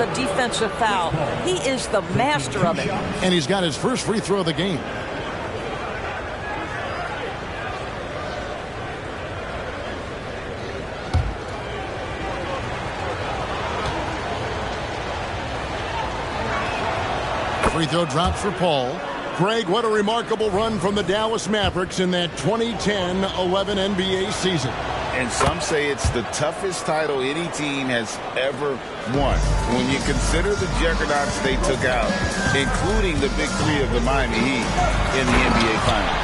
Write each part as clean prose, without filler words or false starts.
the defensive foul. He is the master of it. And he's got his first free throw of the game. Free throw drops for Paul. Greg, what a remarkable run from the Dallas Mavericks in that 2010-11 NBA season. And some say it's the toughest title any team has ever won. When you consider the juggernauts they took out, including the big three of the Miami Heat in the NBA Finals.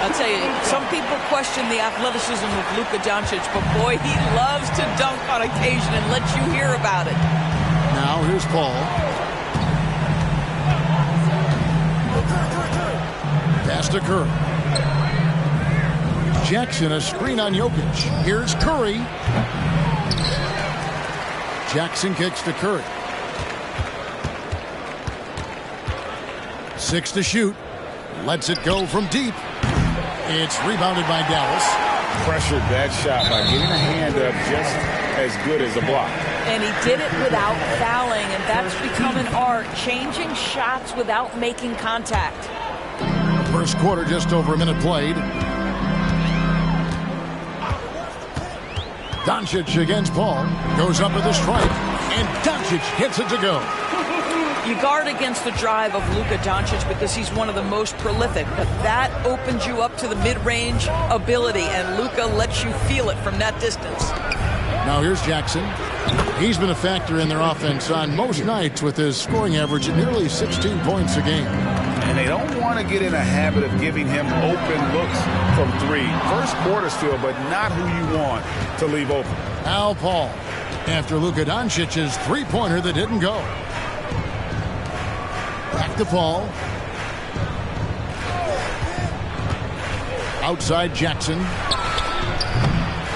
I'll tell you, some people question the athleticism of Luka Doncic, but boy, he loves to dunk on occasion and let you hear about it. Now here's Paul. Pass to Curry. Jackson, a screen on Jokic. Here's Curry. Jackson kicks to Curry. 6 to shoot. Lets it go from deep. It's rebounded by Dallas. Pressured that shot by getting a hand up just as good as a block. And he did it without fouling, and that's become an art, changing shots without making contact. First quarter, just over a minute played. Doncic against Paul. Goes up with a strike. And Doncic hits it to go. You guard against the drive of Luka Doncic because he's one of the most prolific. But that opens you up to the mid-range ability. And Luka lets you feel it from that distance. Now here's Jackson. He's been a factor in their offense on most nights with his scoring average at nearly 16 points a game. And they don't want to get in a habit of giving him open looks from three. First quarter still, but not who you want to leave open. Al Paul after Luka Doncic's three-pointer that didn't go. Back to Paul. Outside Jackson.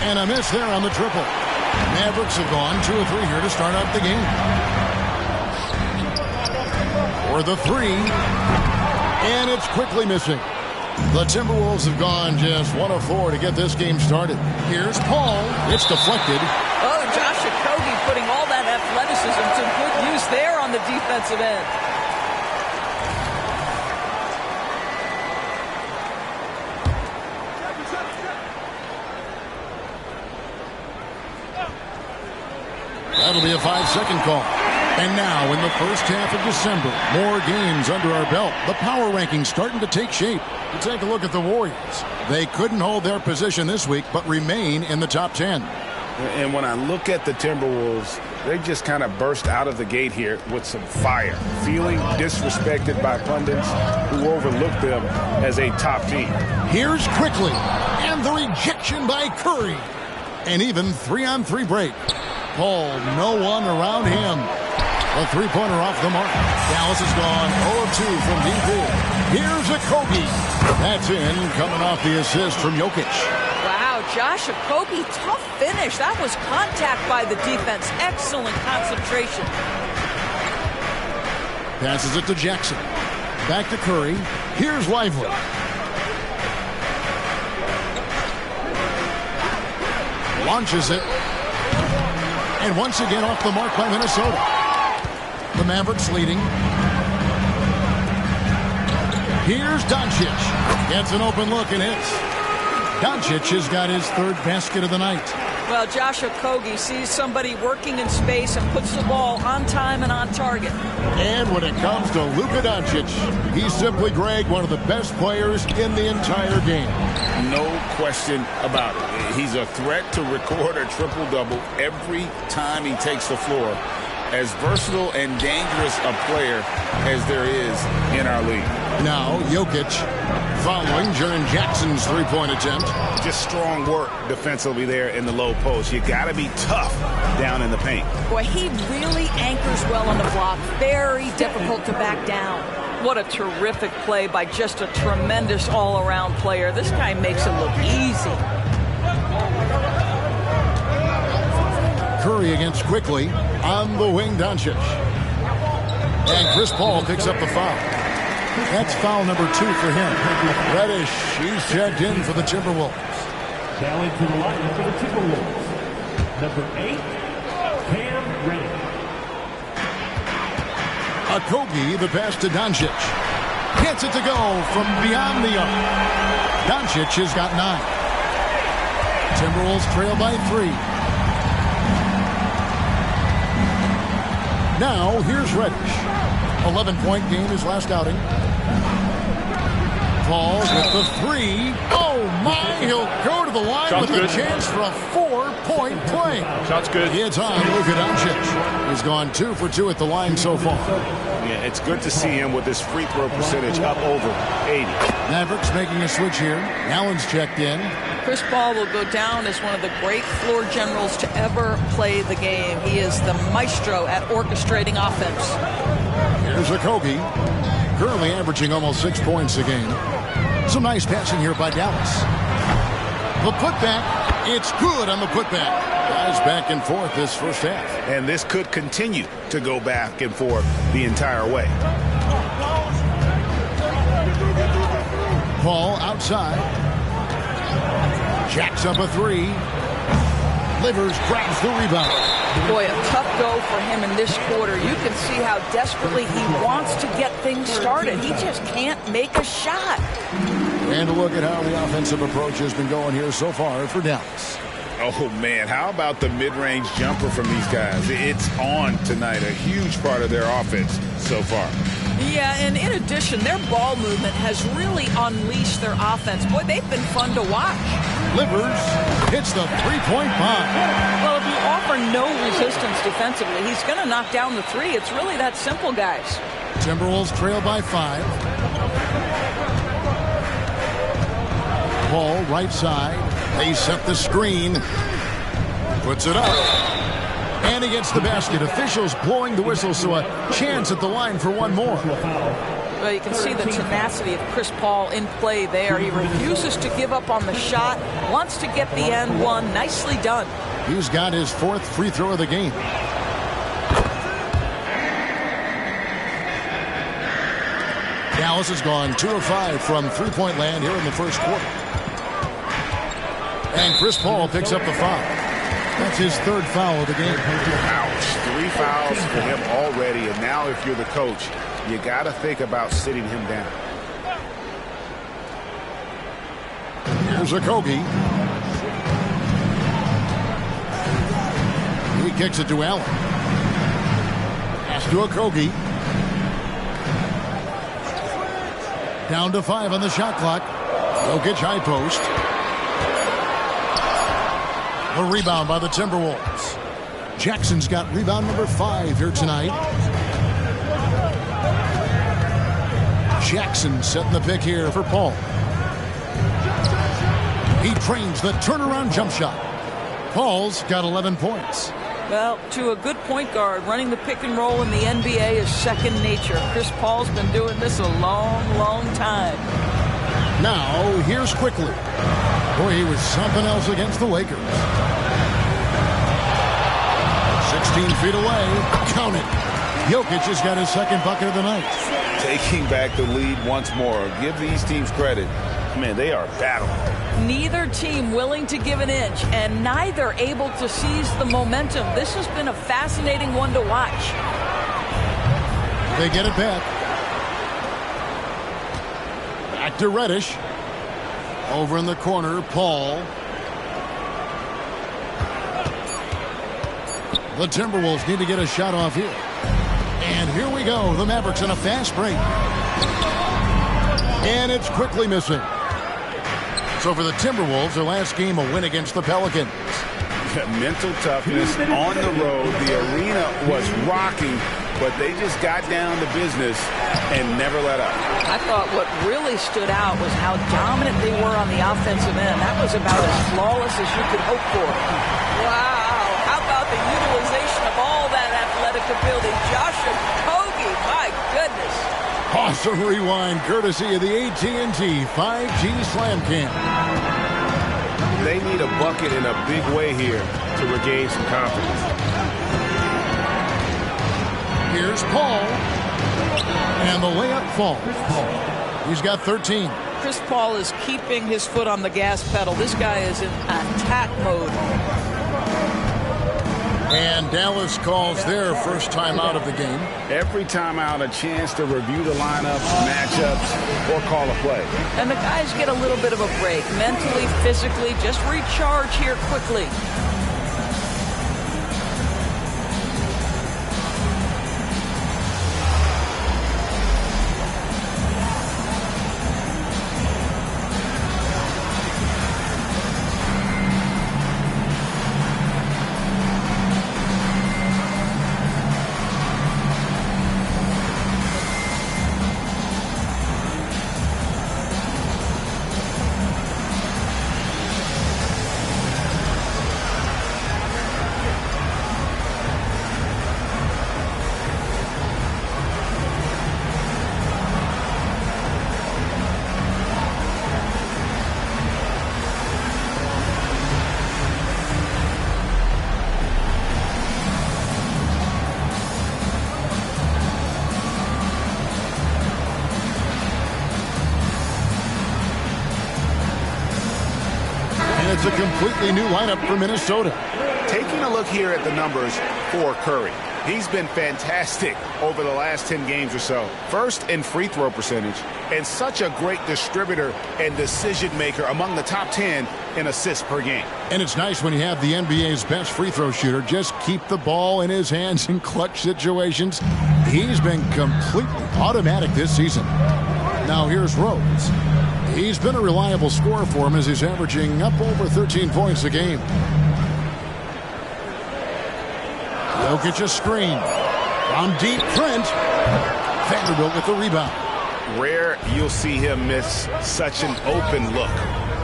And a miss there on the triple. Mavericks have gone 2 of 3 here to start out the game. For the three. And it's quickly missing. The Timberwolves have gone just 1 of 4 to get this game started. Here's Paul. It's deflected. Oh, Josh Okogie putting all that athleticism to good use there on the defensive end. That'll be a 5-second call. And now, in the first half of December, more games under our belt. The power rankings starting to take shape. You take a look at the Warriors. They couldn't hold their position this week, but remain in the top 10. And when I look at the Timberwolves, they just kind of burst out of the gate here with some fire, feeling disrespected by pundits who overlooked them as a top team. Here's Quickly, and the rejection by Curry. And even 3-on-3 break. Paul, no one around him. A three-pointer off the mark. Dallas has gone 0 of 2 from deep here. Here's Okogie. That's in, coming off the assist from Jokic. Wow, Josh Okogie, tough finish. That was contact by the defense. Excellent concentration. Passes it to Jackson. Back to Curry. Here's Lively. Launches it. And once again off the mark by Minnesota. The Mavericks leading. Here's Doncic. Gets an open look and hits. Doncic has got his third basket of the night. Well, Josh Okogie sees somebody working in space and puts the ball on time and on target. And when it comes to Luka Doncic, he's simply, Greg, one of the best players in the entire game. No question about it. He's a threat to record a triple-double every time he takes the floor. As versatile and dangerous a player as there is in our league. Now, Jokic following Jaren Jackson's three-point attempt. Just strong work defensively there in the low post. You got to be tough down in the paint. Boy, he really anchors well on the block. Very difficult to back down. What a terrific play by just a tremendous all-around player. This guy makes it look easy. Curry against Quickly on the wing. Doncic. And Chris Paul picks up the foul. That's foul number 2 for him. Reddish, he's checked in for the Timberwolves. Challenge to the lineup for the Timberwolves. Number 8, Cam Reddish. Okogie, the pass to Doncic. Gets it to go from beyond the arc. Doncic has got 9. Timberwolves trail by 3. Now, here's Reddish. 11-point game his last outing. Paul with the 3. Oh, my. He'll go to the line Shot's with good. a chance for a 4-point play. Shot's good. It's on Luka Doncic. He's gone 2 for 2 at the line so far. Yeah, it's good to see him with his free throw percentage up over 80. Mavericks making a switch here. Allen's checked in. Chris Paul will go down as one of the great floor generals to ever play the game. He is the maestro at orchestrating offense. Here's Okogie, currently averaging almost 6 points a game. Some nice passing here by Dallas. The putback, it's good on the putback. Guys back and forth this first half. And this could continue to go back and forth the entire way. Paul outside. Jacks up a 3. Livers grabs the rebound. Boy, a tough go for him in this quarter. You can see how desperately he wants to get things started. He just can't make a shot. And a look at how the offensive approach has been going here so far for Dallas. Oh, man, how about the mid-range jumper from these guys? It's on tonight, a huge part of their offense so far. Yeah, and in addition, their ball movement has really unleashed their offense. Boy, they've been fun to watch. Livers hits the 3-point bomb. Well, if you offer no resistance defensively, he's going to knock down the 3. It's really that simple, guys. Timberwolves trail by 5. Paul right side. They set the screen. Puts it up. And he gets the basket. Officials blowing the whistle, so a chance at the line for one more. Well, you can see the tenacity of Chris Paul in play there. He refuses to give up on the shot, wants to get the and one. Nicely done. He's got his 4th free throw of the game. Dallas has gone 2 of 5 from three-point land here in the first quarter. And Chris Paul picks up the foul. That's his 3rd foul of the game. Ouch. 3 fouls for him already. And now if you're the coach, you got to think about sitting him down. Here's Okogie. He kicks it to Allen. Pass to Okogie. Down to 5 on the shot clock. Jokic high post. The rebound by the Timberwolves. Jackson's got rebound number 5 here tonight. Jackson setting the pick here for Paul. He trains the turnaround jump shot. Paul's got 11 points. Well, to a good point guard, running the pick and roll in the NBA is second nature. Chris Paul's been doing this a long, long time. Now, here's Quickly. Boy, he was something else against the Lakers. 16 feet away. Count it. Jokic has got his 2nd bucket of the night. Taking back the lead once more. Give these teams credit. Man, they are battling. Neither team willing to give an inch, and neither able to seize the momentum. This has been a fascinating one to watch. They get it back. Back to Reddish. Over in the corner, Paul. The Timberwolves need to get a shot off here. And here we go. The Mavericks on a fast break. And it's quickly missing. So for the Timberwolves, their last game, a win against the Pelicans. Mental toughness on the road. The arena was rocking, but they just got down to business and never let up. I thought what really stood out was how dominant they were on the offensive end. That was about as flawless as you could hope for. Wow. How about the utilization of all that athletic ability? Josh Okogie, my goodness. Awesome rewind courtesy of the AT&T 5G Slam Cam. They need a bucket in a big way here to regain some confidence. Here's Paul. And the layup falls. He's got 13. Chris Paul is keeping his foot on the gas pedal. This guy is in attack mode. And Dallas calls their first time out of the game. Every time out, a chance to review the lineups, matchups, or call a play. And the guys get a little bit of a break, mentally, physically, just recharge here quickly. It's a completely new lineup for Minnesota. Taking a look here at the numbers for Curry. He's been fantastic over the last 10 games or so. First in free throw percentage and such a great distributor and decision maker, among the top 10 in assists per game. And it's nice when you have the NBA's best free throw shooter just keep the ball in his hands in clutch situations. He's been completely automatic this season. Now here's Rose. He's been a reliable scorer for him as he's averaging up over 13 points a game. Jokic a screen. From deep, Trent. Vanderbilt with the rebound. Rare you'll see him miss such an open look.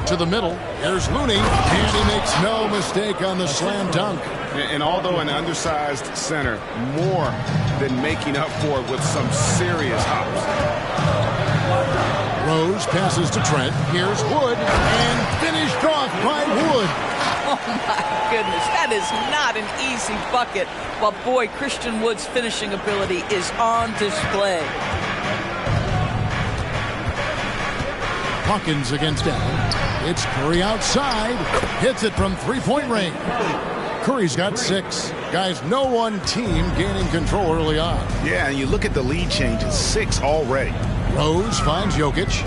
To the middle. Here's Looney. And he makes no mistake on the slam dunk. And although an undersized center, more than making up for it with some serious hops. Rose passes to Trent. Here's Wood. And finished off by Wood. Oh, my goodness. That is not an easy bucket. But, boy, Christian Wood's finishing ability is on display. Hawkins against Allen. It's Curry outside. Hits it from three-point range. Curry's got 6. Guys, no one team gaining control early on. Yeah, and you look at the lead changes. 6 already. Rose finds Jokic.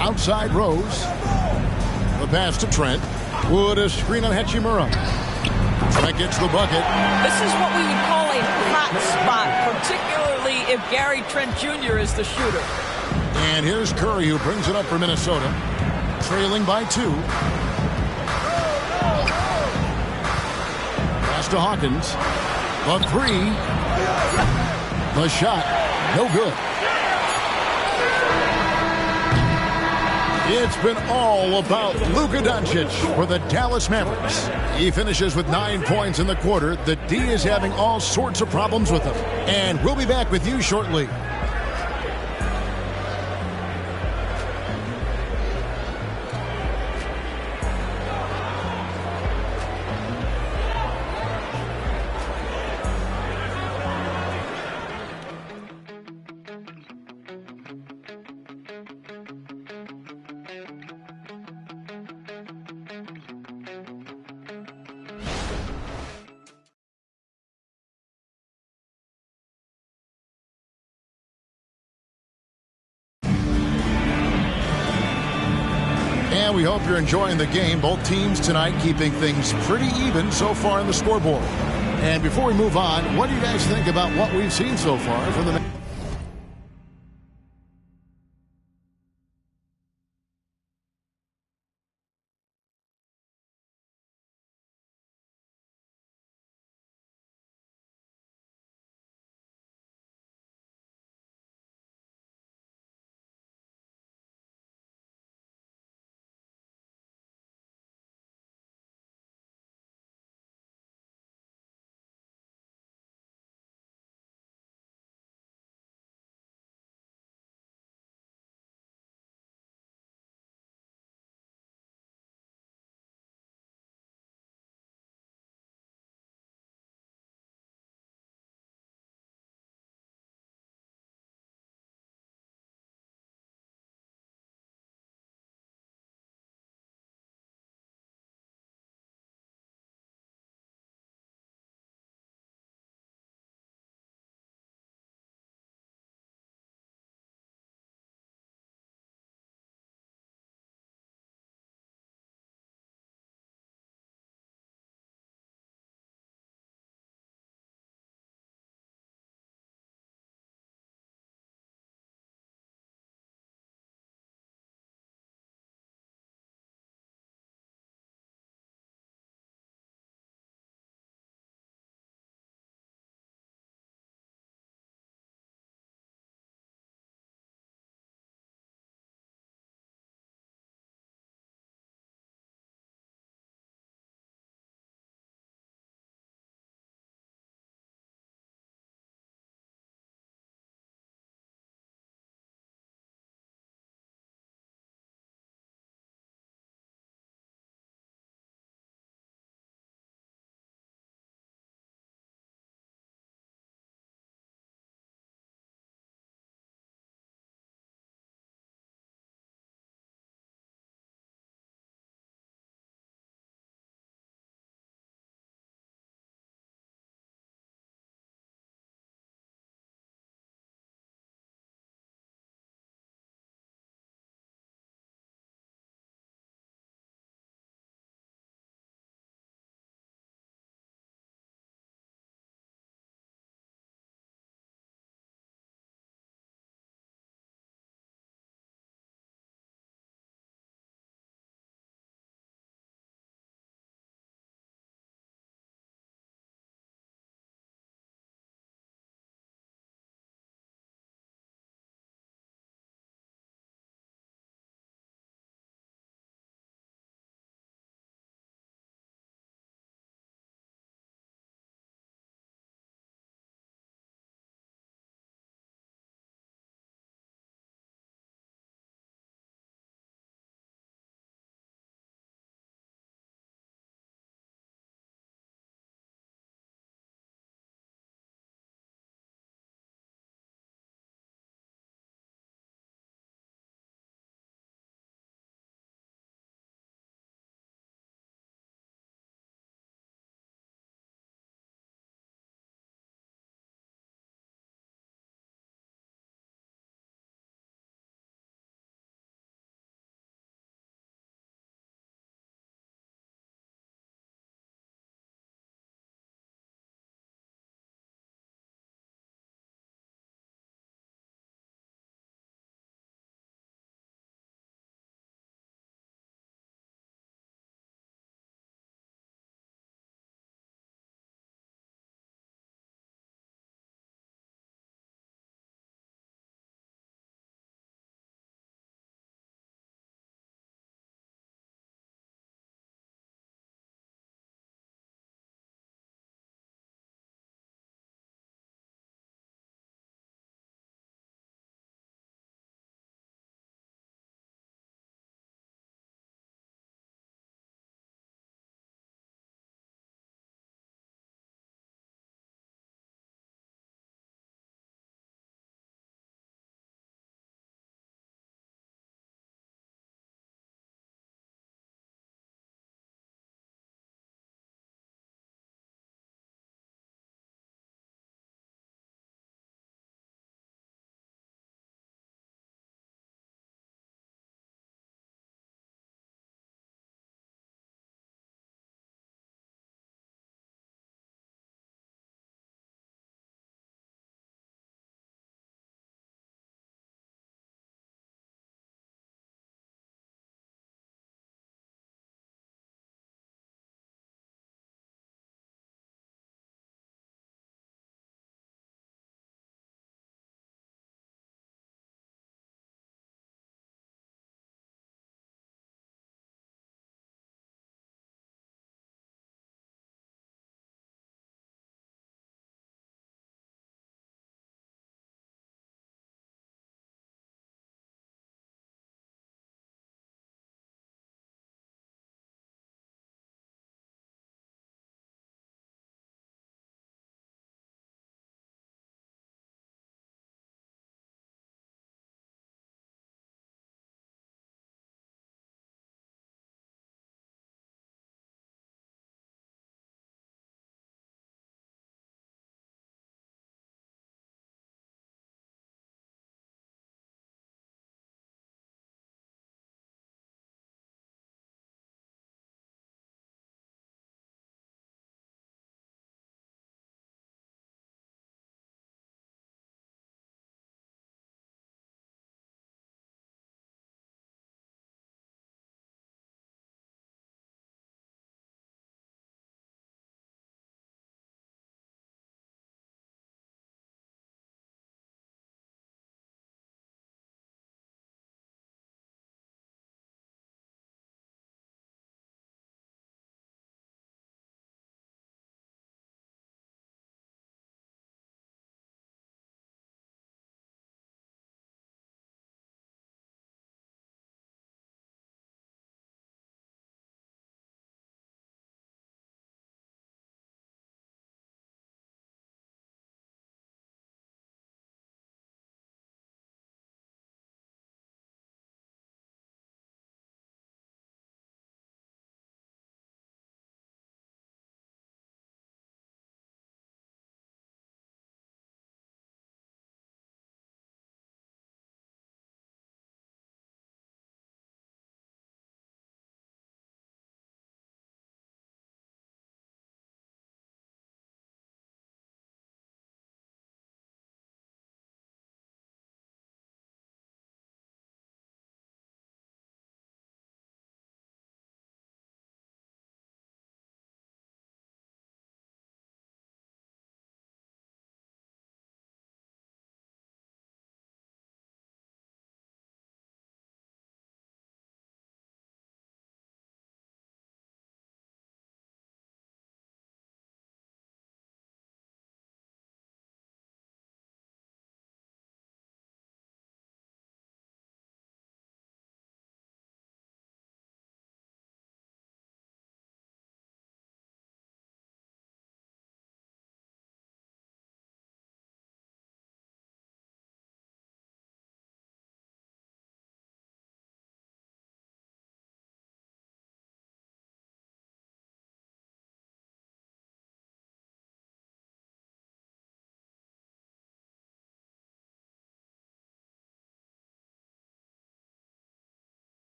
Outside Rose. The pass to Trent. Wood a screen on Hachimura. Trent gets the bucket. This is what we would call a hot spot, particularly if Gary Trent Jr. is the shooter. And here's Curry who brings it up for Minnesota. Trailing by 2. Pass to Hawkins. The 3. The shot, no good. It's been all about Luka Doncic for the Dallas Mavericks. He finishes with 9 points in the quarter. The D is having all sorts of problems with him. And we'll be back with you shortly. And we hope you're enjoying the game. Both teams tonight keeping things pretty even so far in the scoreboard. And before we move on, what do you guys think about what we've seen so far from the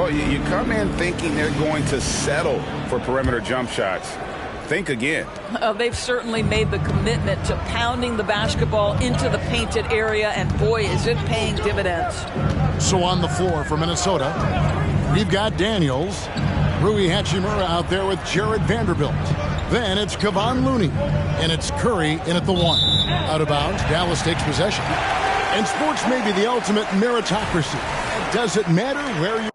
Well, you come in thinking they're going to settle for perimeter jump shots. Think again. They've certainly made the commitment to pounding the basketball into the painted area, and boy, is it paying dividends. So on the floor for Minnesota, we've got Daniels, Rui Hachimura out there with Jared Vanderbilt. Then it's Kevon Looney, and it's Curry in at the 1. Out of bounds, Dallas takes possession. And sports may be the ultimate meritocracy. Does it matter where you...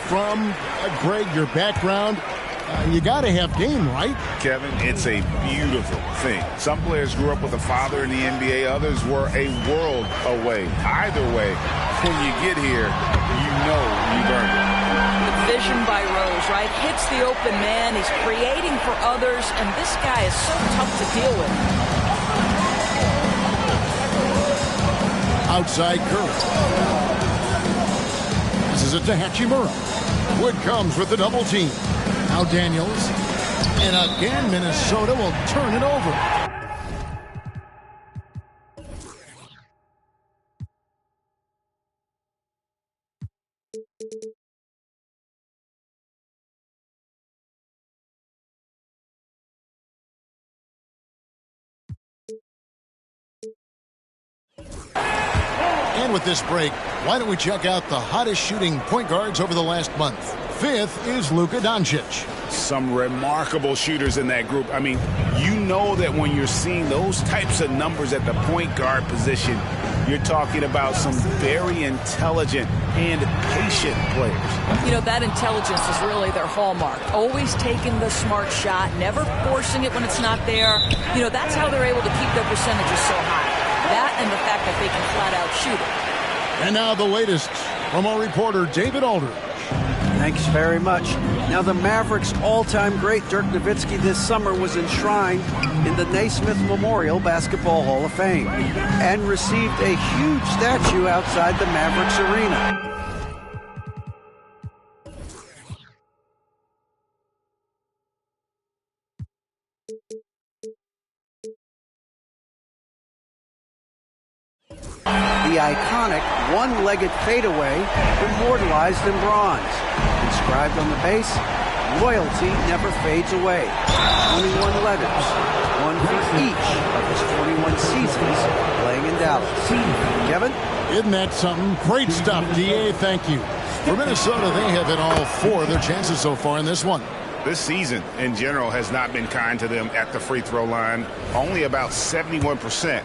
From Greg, your background, you got to have game, right? Kevin, it's a beautiful thing. Some players grew up with a father in the NBA. Others were a world away. Either way, when you get here, you know you've earned it. The vision by Rose, right? Hits the open man. He's creating for others, and this guy is so tough to deal with. Outside Curry. This is it to Hachimura. Wood comes with the double team. Now Daniels. And again, Minnesota will turn it over. And with this break, why don't we check out the hottest shooting point guards over the last month? 5th is Luka Doncic. Some remarkable shooters in that group. I mean, you know that when you're seeing those types of numbers at the point guard position, you're talking about some very intelligent and patient players. You know, that intelligence is really their hallmark. Always taking the smart shot, never forcing it when it's not there. You know, that's how they're able to keep their percentages so high. That and the fact that they can flat out shoot it. And now the latest from our reporter, David Aldridge. Thanks very much. Now, the Mavericks' all-time great Dirk Nowitzki this summer was enshrined in the Naismith Memorial Basketball Hall of Fame and received a huge statue outside the Mavericks arena. The iconic one-legged fadeaway immortalized in bronze. Inscribed on the base, loyalty never fades away. 21 letters, one for each of his 41 seasons playing in Dallas. Kevin? Isn't that something? Great stuff, D.A. Thank you. For Minnesota, they have hit all 4 of their chances so far in this one. This season, in general, has not been kind to them at the free throw line. Only about 71%.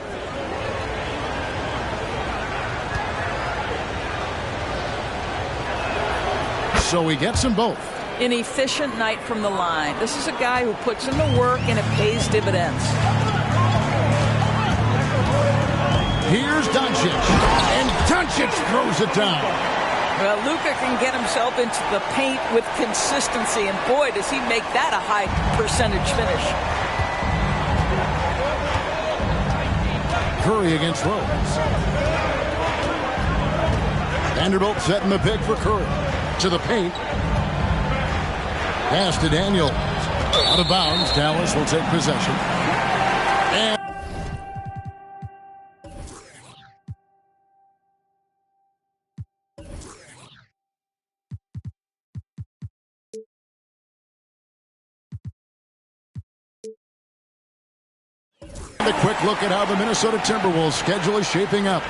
So he gets them both. An efficient night from the line. This is a guy who puts in the work and it pays dividends. Here's Doncic. And Doncic throws it down. Well, Luka can get himself into the paint with consistency, and boy, does he make that a high percentage finish. Curry against Rose. Vanderbilt setting the pick for Curry. To the paint. Pass to Daniels. Out of bounds. Dallas will take possession. And a quick look at how the Minnesota Timberwolves schedule is shaping up.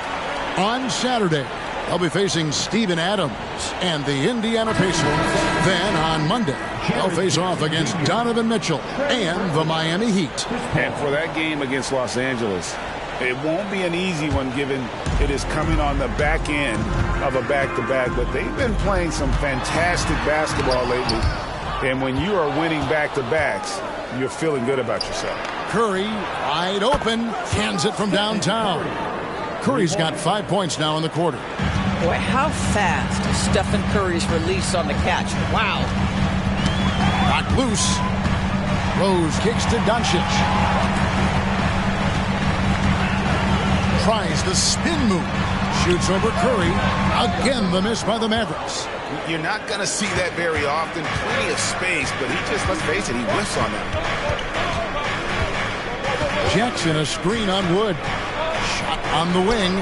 On Saturday, they'll be facing Steven Adams and the Indiana Pacers. Then on Monday, they'll face off against Donovan Mitchell and the Miami Heat. And for that game against Los Angeles, it won't be an easy one given it is coming on the back end of a back-to-back. But they've been playing some fantastic basketball lately. And when you are winning back-to-backs, you're feeling good about yourself. Curry, wide open, hands it from downtown. Curry's got 5 points now in the quarter. Boy, how fast is Stephen Curry's release on the catch. Wow. Knocked loose. Rose kicks to Doncic. Tries the spin move. Shoots over Curry. Again, the miss by the Mavericks. You're not going to see that very often. Plenty of space, but he just, let's face it, he whiffs on that. Jackson, a screen on Wood. Shot on the wing.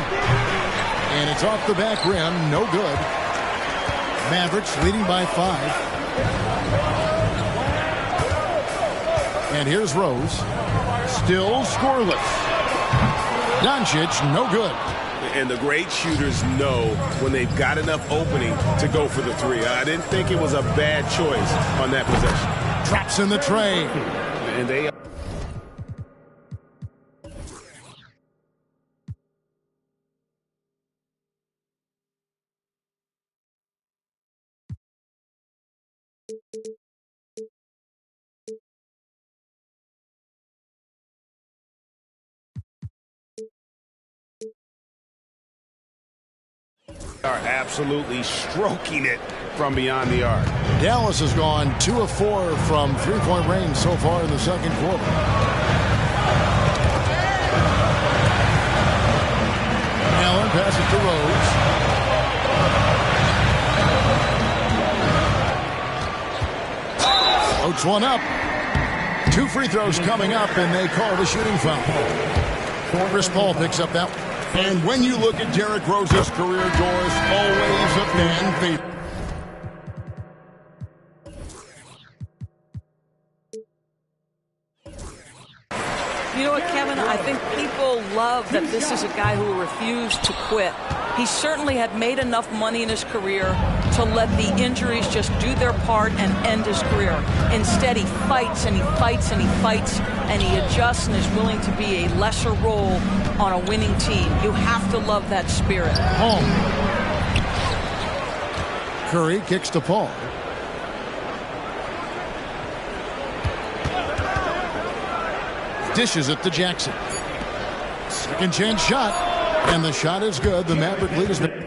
And it's off the back rim. No good. Mavericks leading by 5. And here's Rose. Still scoreless. Doncic, no good. And the great shooters know when they've got enough opening to go for the three. I didn't think it was a bad choice on that possession. Traps in the tray. And they... are absolutely stroking it from beyond the arc. Dallas has gone 2 of 4 from three-point range so far in the second quarter. Allen passes to Rose. Floats one up. 2 free throws coming up, and they call the shooting foul. Chris Paul picks up that one. And when you look at Derrick Rose's career, Doris, always a fan favorite. You know what, Kevin? I think people love that this is a guy who refused to quit. He certainly had made enough money in his career to let the injuries just do their part and end his career. Instead, he fights and he fights and he fights, and he adjusts and is willing to be a lesser role on a winning team. You have to love that spirit. Home. Curry kicks to Paul. Dishes it to Jackson. Second chance shot. And the shot is good. The Maverick lead has been...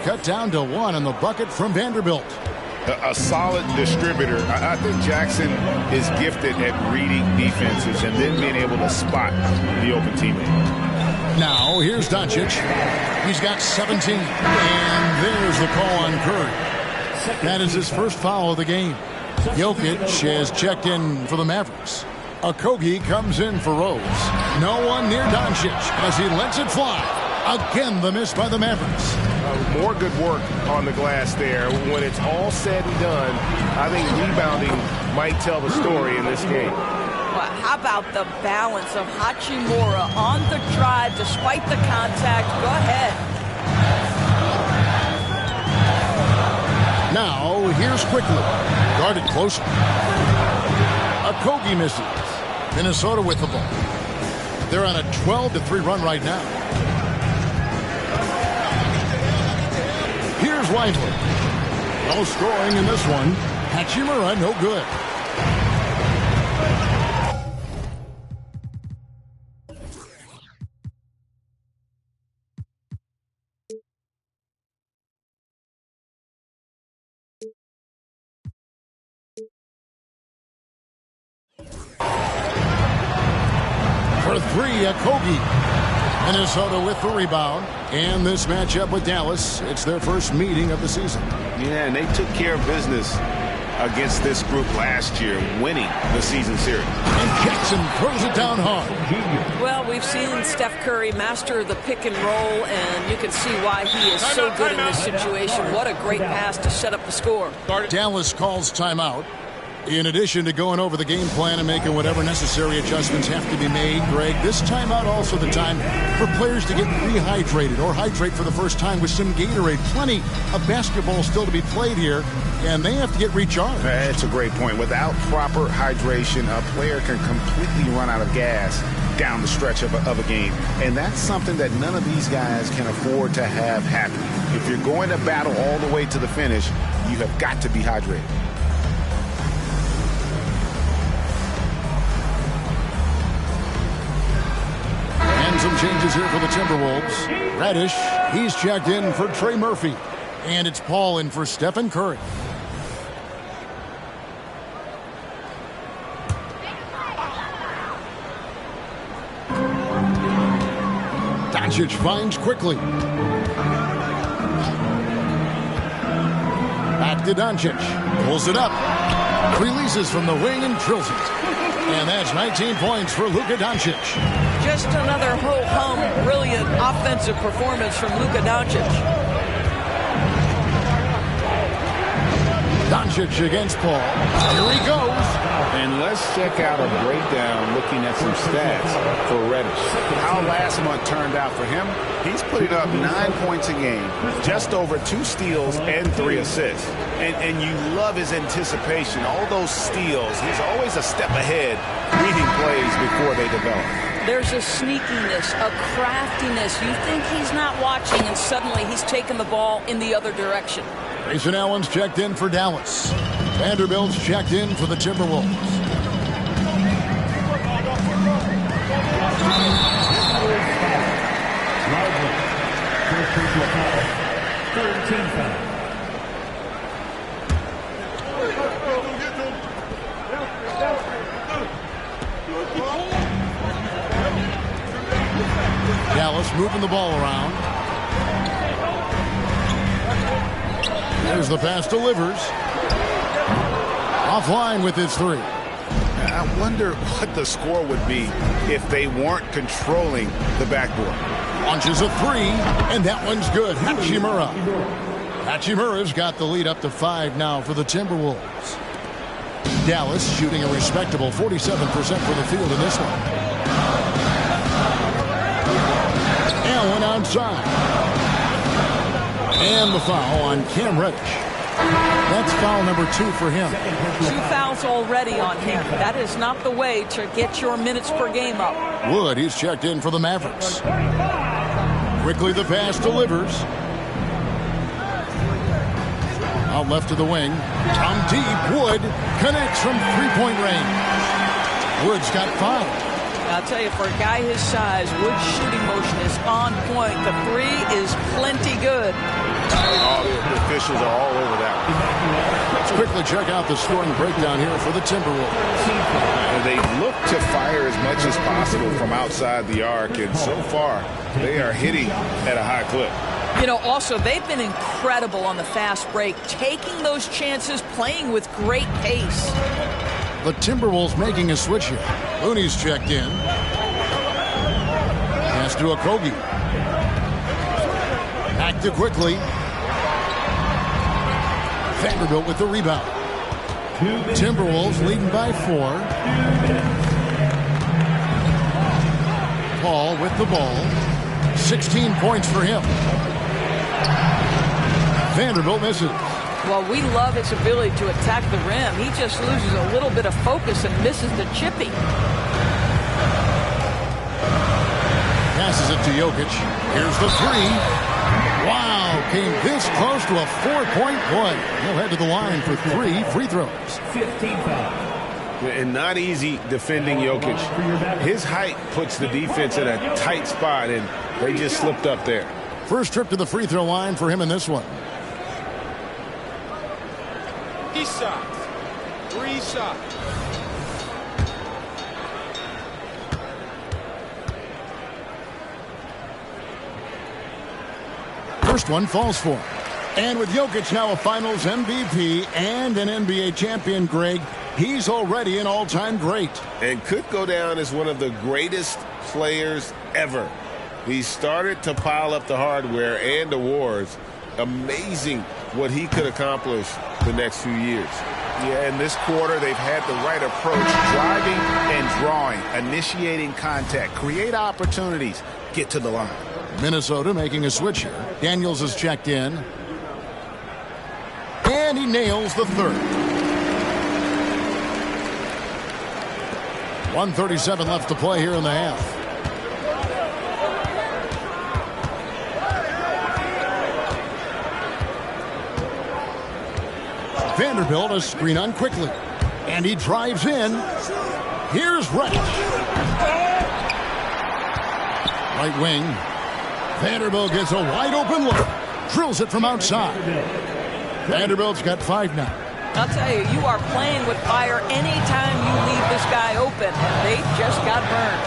Cut down to 1 on the bucket from Vanderbilt. A solid distributor. I think Jackson is gifted at reading defenses and then being able to spot the open teammate. Now, here's Doncic. He's got 17. And there's the call on Curry. That is his first foul of the game. Jokic has checked in for the Mavericks. Okogie comes in for Rose. No one near Doncic as he lets it fly. Again, the miss by the Mavericks. More good work on the glass there. When it's all said and done, I think rebounding might tell the story in this game. Well, how about the balance of Hachimura on the drive despite the contact? Go ahead. Now, here's Quickly. Guarded close. Okogie misses. Minnesota with the ball. They're on a 12-3 run right now. Here's Lively. No scoring in this one. Hachimura, no good. For 3, Okogie. Minnesota with the rebound. And this matchup with Dallas, it's their first meeting of the season. Yeah, and they took care of business against this group last year, winning the season series. And Jackson throws it down hard. Well, we've seen Steph Curry master the pick and roll, and you can see why he is so good in this situation. What a great pass to set up the score. Dallas calls timeout. In addition to going over the game plan and making whatever necessary adjustments have to be made, Greg, this timeout also the time for players to get rehydrated or hydrate for the first time with some Gatorade. Plenty of basketball still to be played here, and they have to get recharged. That's a great point. Without proper hydration, a player can completely run out of gas down the stretch of a game. And that's something that none of these guys can afford to have happen. If you're going to battle all the way to the finish, you have got to be hydrated. Some changes here for the Timberwolves. Reddish, he's checked in for Trey Murphy. And it's Paul in for Stephen Curry. Doncic finds quickly. Back to Doncic. Pulls it up. Releases from the wing and drills it. And that's 19 points for Luka Doncic. Just another ho-hum, brilliant offensive performance from Luka Doncic. Doncic against Paul. Here he goes. And let's check out a breakdown looking at some stats for Reddish. How last month turned out for him, he's putting up 9 points a game, just over 2 steals and 3 assists. And you love his anticipation. All those steals, he's always a step ahead, reading plays before they develop. There's a sneakiness, a craftiness. You think he's not watching, and suddenly he's taking the ball in the other direction. Grayson Allen's checked in for Dallas. Vanderbilt's checked in for the Timberwolves. Dallas moving the ball around. There's the pass to Livers. Offline with his 3. I wonder what the score would be if they weren't controlling the backboard. Launches a 3, and that one's good. Hachimura. Hachimura's got the lead up to 5 now for the Timberwolves. Dallas shooting a respectable 47% for the field in this one. Allen outside. And the foul on Cam Reddish. That's foul number 2 for him. 2 fouls already on him. That is not the way to get your minutes per game up. Wood, he's checked in for the Mavericks. Quickly the pass delivers. Out left to the wing. From deep, Wood connects from three-point range. Wood's got 5. I'll tell you, for a guy his size, Wood's shooting motion is on point. The 3 is plenty good. Oh, the officials are all over that. Let's quickly check out the scoring breakdown here for the Timberwolves. They look to fire as much as possible from outside the arc, and so far, they are hitting at a high clip. You know, also, they've been incredible on the fast break, taking those chances, playing with great pace. The Timberwolves making a switch here. Looney's checked in. Pass to Okogie. Back to quickly. Vanderbilt with the rebound. Timberwolves leading by 4. Paul with the ball. 16 points for him. Vanderbilt misses. Well, we love his ability to attack the rim. He just loses a little bit of focus and misses the chippy. Passes it to Jokic. Here's the 3. Wow, came this close to a 4-point play. He'll head to the line for 3 free throws. 15 foul. And not easy defending Jokic. His height puts the defense in a tight spot, and they just slipped up there. First trip to the free throw line for him in this one. 3 shots. First one falls for him. And with Jokic now a Finals MVP and an NBA champion, Greg, he's already an all-time great. And could go down as one of the greatest players ever. He started to pile up the hardware and awards. Amazing what he could accomplish the next few years. Yeah, in this quarter, they've had the right approach, driving and drawing, initiating contact, create opportunities, get to the line. Minnesota making a switch here. Daniels is checked in. And he nails the third. 1:37 left to play here in the half. Vanderbilt a screen on quickly. And he drives in. Here's Reddish. Right wing. Vanderbilt gets a wide open look. Drills it from outside. Vanderbilt's got 5 now. I'll tell you, you are playing with fire anytime you leave this guy open. And they just got burned.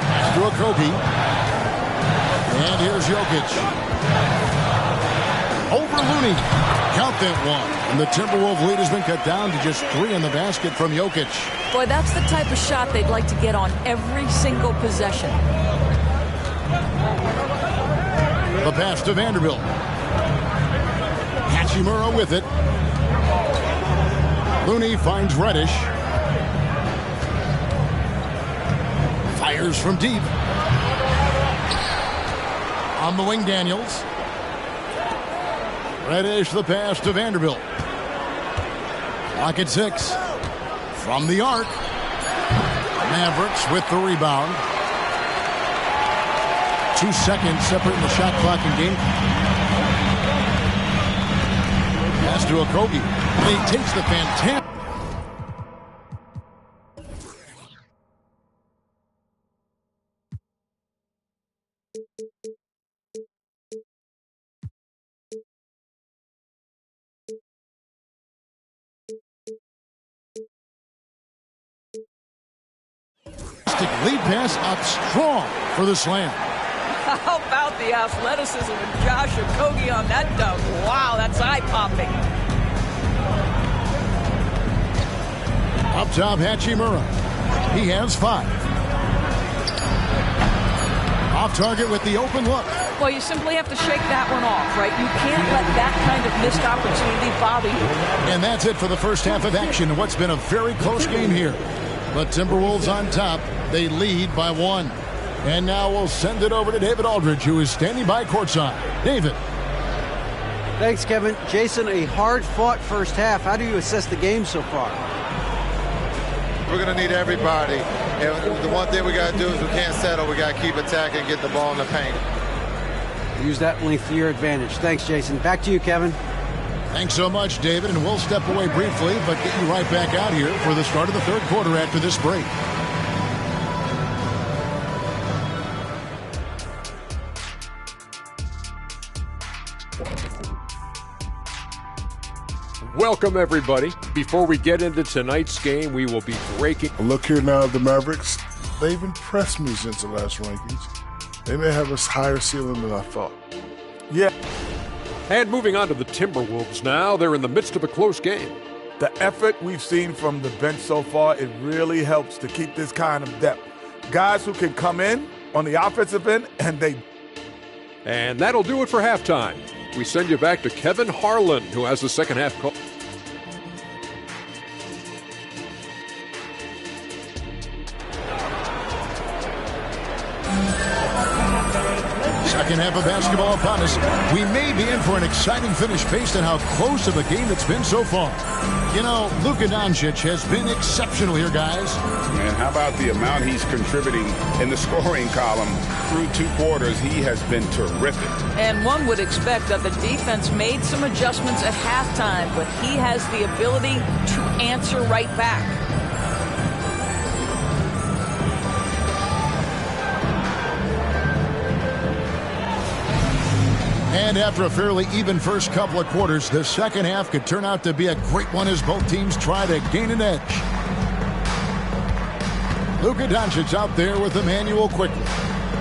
Pass to Okogie. And here's Jokic. Over Looney. Count that one. And the Timberwolves lead has been cut down to just 3 in the basket from Jokic. Boy, that's the type of shot they'd like to get on every single possession. The pass to Vanderbilt. Hachimura with it. Looney finds Reddish. Fires from deep. On the wing, Daniels. Reddish, the pass to Vanderbilt. Clock at 6. From the arc. Mavericks with the rebound. 2 seconds separating the shot clock and game. Pass to Okogie. And he takes the fantastic. Lead pass up strong for the slam. How about the athleticism of Josh Okogie on that dunk? Wow, that's eye-popping. Up top, Hachimura. He has 5. Off target with the open look. Well, you simply have to shake that one off, right? You can't let that kind of missed opportunity bother you. And that's it for the first half of action in what's been a very close game here. But Timberwolves on top. They lead by 1. And now we'll send it over to David Aldridge, who is standing by courtside. David. Thanks, Kevin. Jason, a hard-fought first half. How do you assess the game so far? We're going to need everybody. And the one thing we got to do is we can't settle. We got to keep attacking and get the ball in the paint. Use that length to your advantage. Thanks, Jason. Back to you, Kevin. Thanks so much, David. And we'll step away briefly, but get you right back out here for the start of the third quarter after this break. Welcome, everybody. Before we get into tonight's game, we will be breaking. Look here now at the Mavericks. They've impressed me since the last rankings. They may have a higher ceiling than I thought. Yeah. And moving on to the Timberwolves now. They're in the midst of a close game. The effort we've seen from the bench so far, it really helps to keep this kind of depth. Guys who can come in on the offensive end, and that'll do it for halftime. We send you back to Kevin Harlan, who has the second half call. Second half of basketball upon us. We may be in for an exciting finish based on how close of a game it's been so far. You know, Luka Doncic has been exceptional here, guys. Man, how about the amount he's contributing in the scoring column through 2 quarters? He has been terrific. And one would expect that the defense made some adjustments at halftime, but he has the ability to answer right back. And after a fairly even first couple of quarters, the second half could turn out to be a great one as both teams try to gain an edge. Luka Doncic out there with Emmanuel quickly.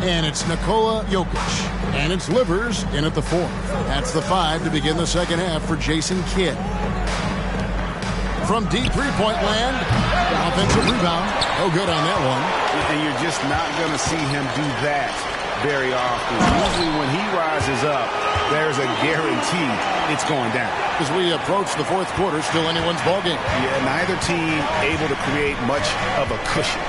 And it's Nikola Jokic. And it's Livers in at the 4th. That's the 5 to begin the second half for Jason Kidd. from deep three-point land. Offensive rebound. No good on that one. And you're just not going to see him do that very often. Usually when he rises up, there's a guarantee it's going down. As we approach the fourth quarter, still anyone's ballgame. Yeah, neither team able to create much of a cushion.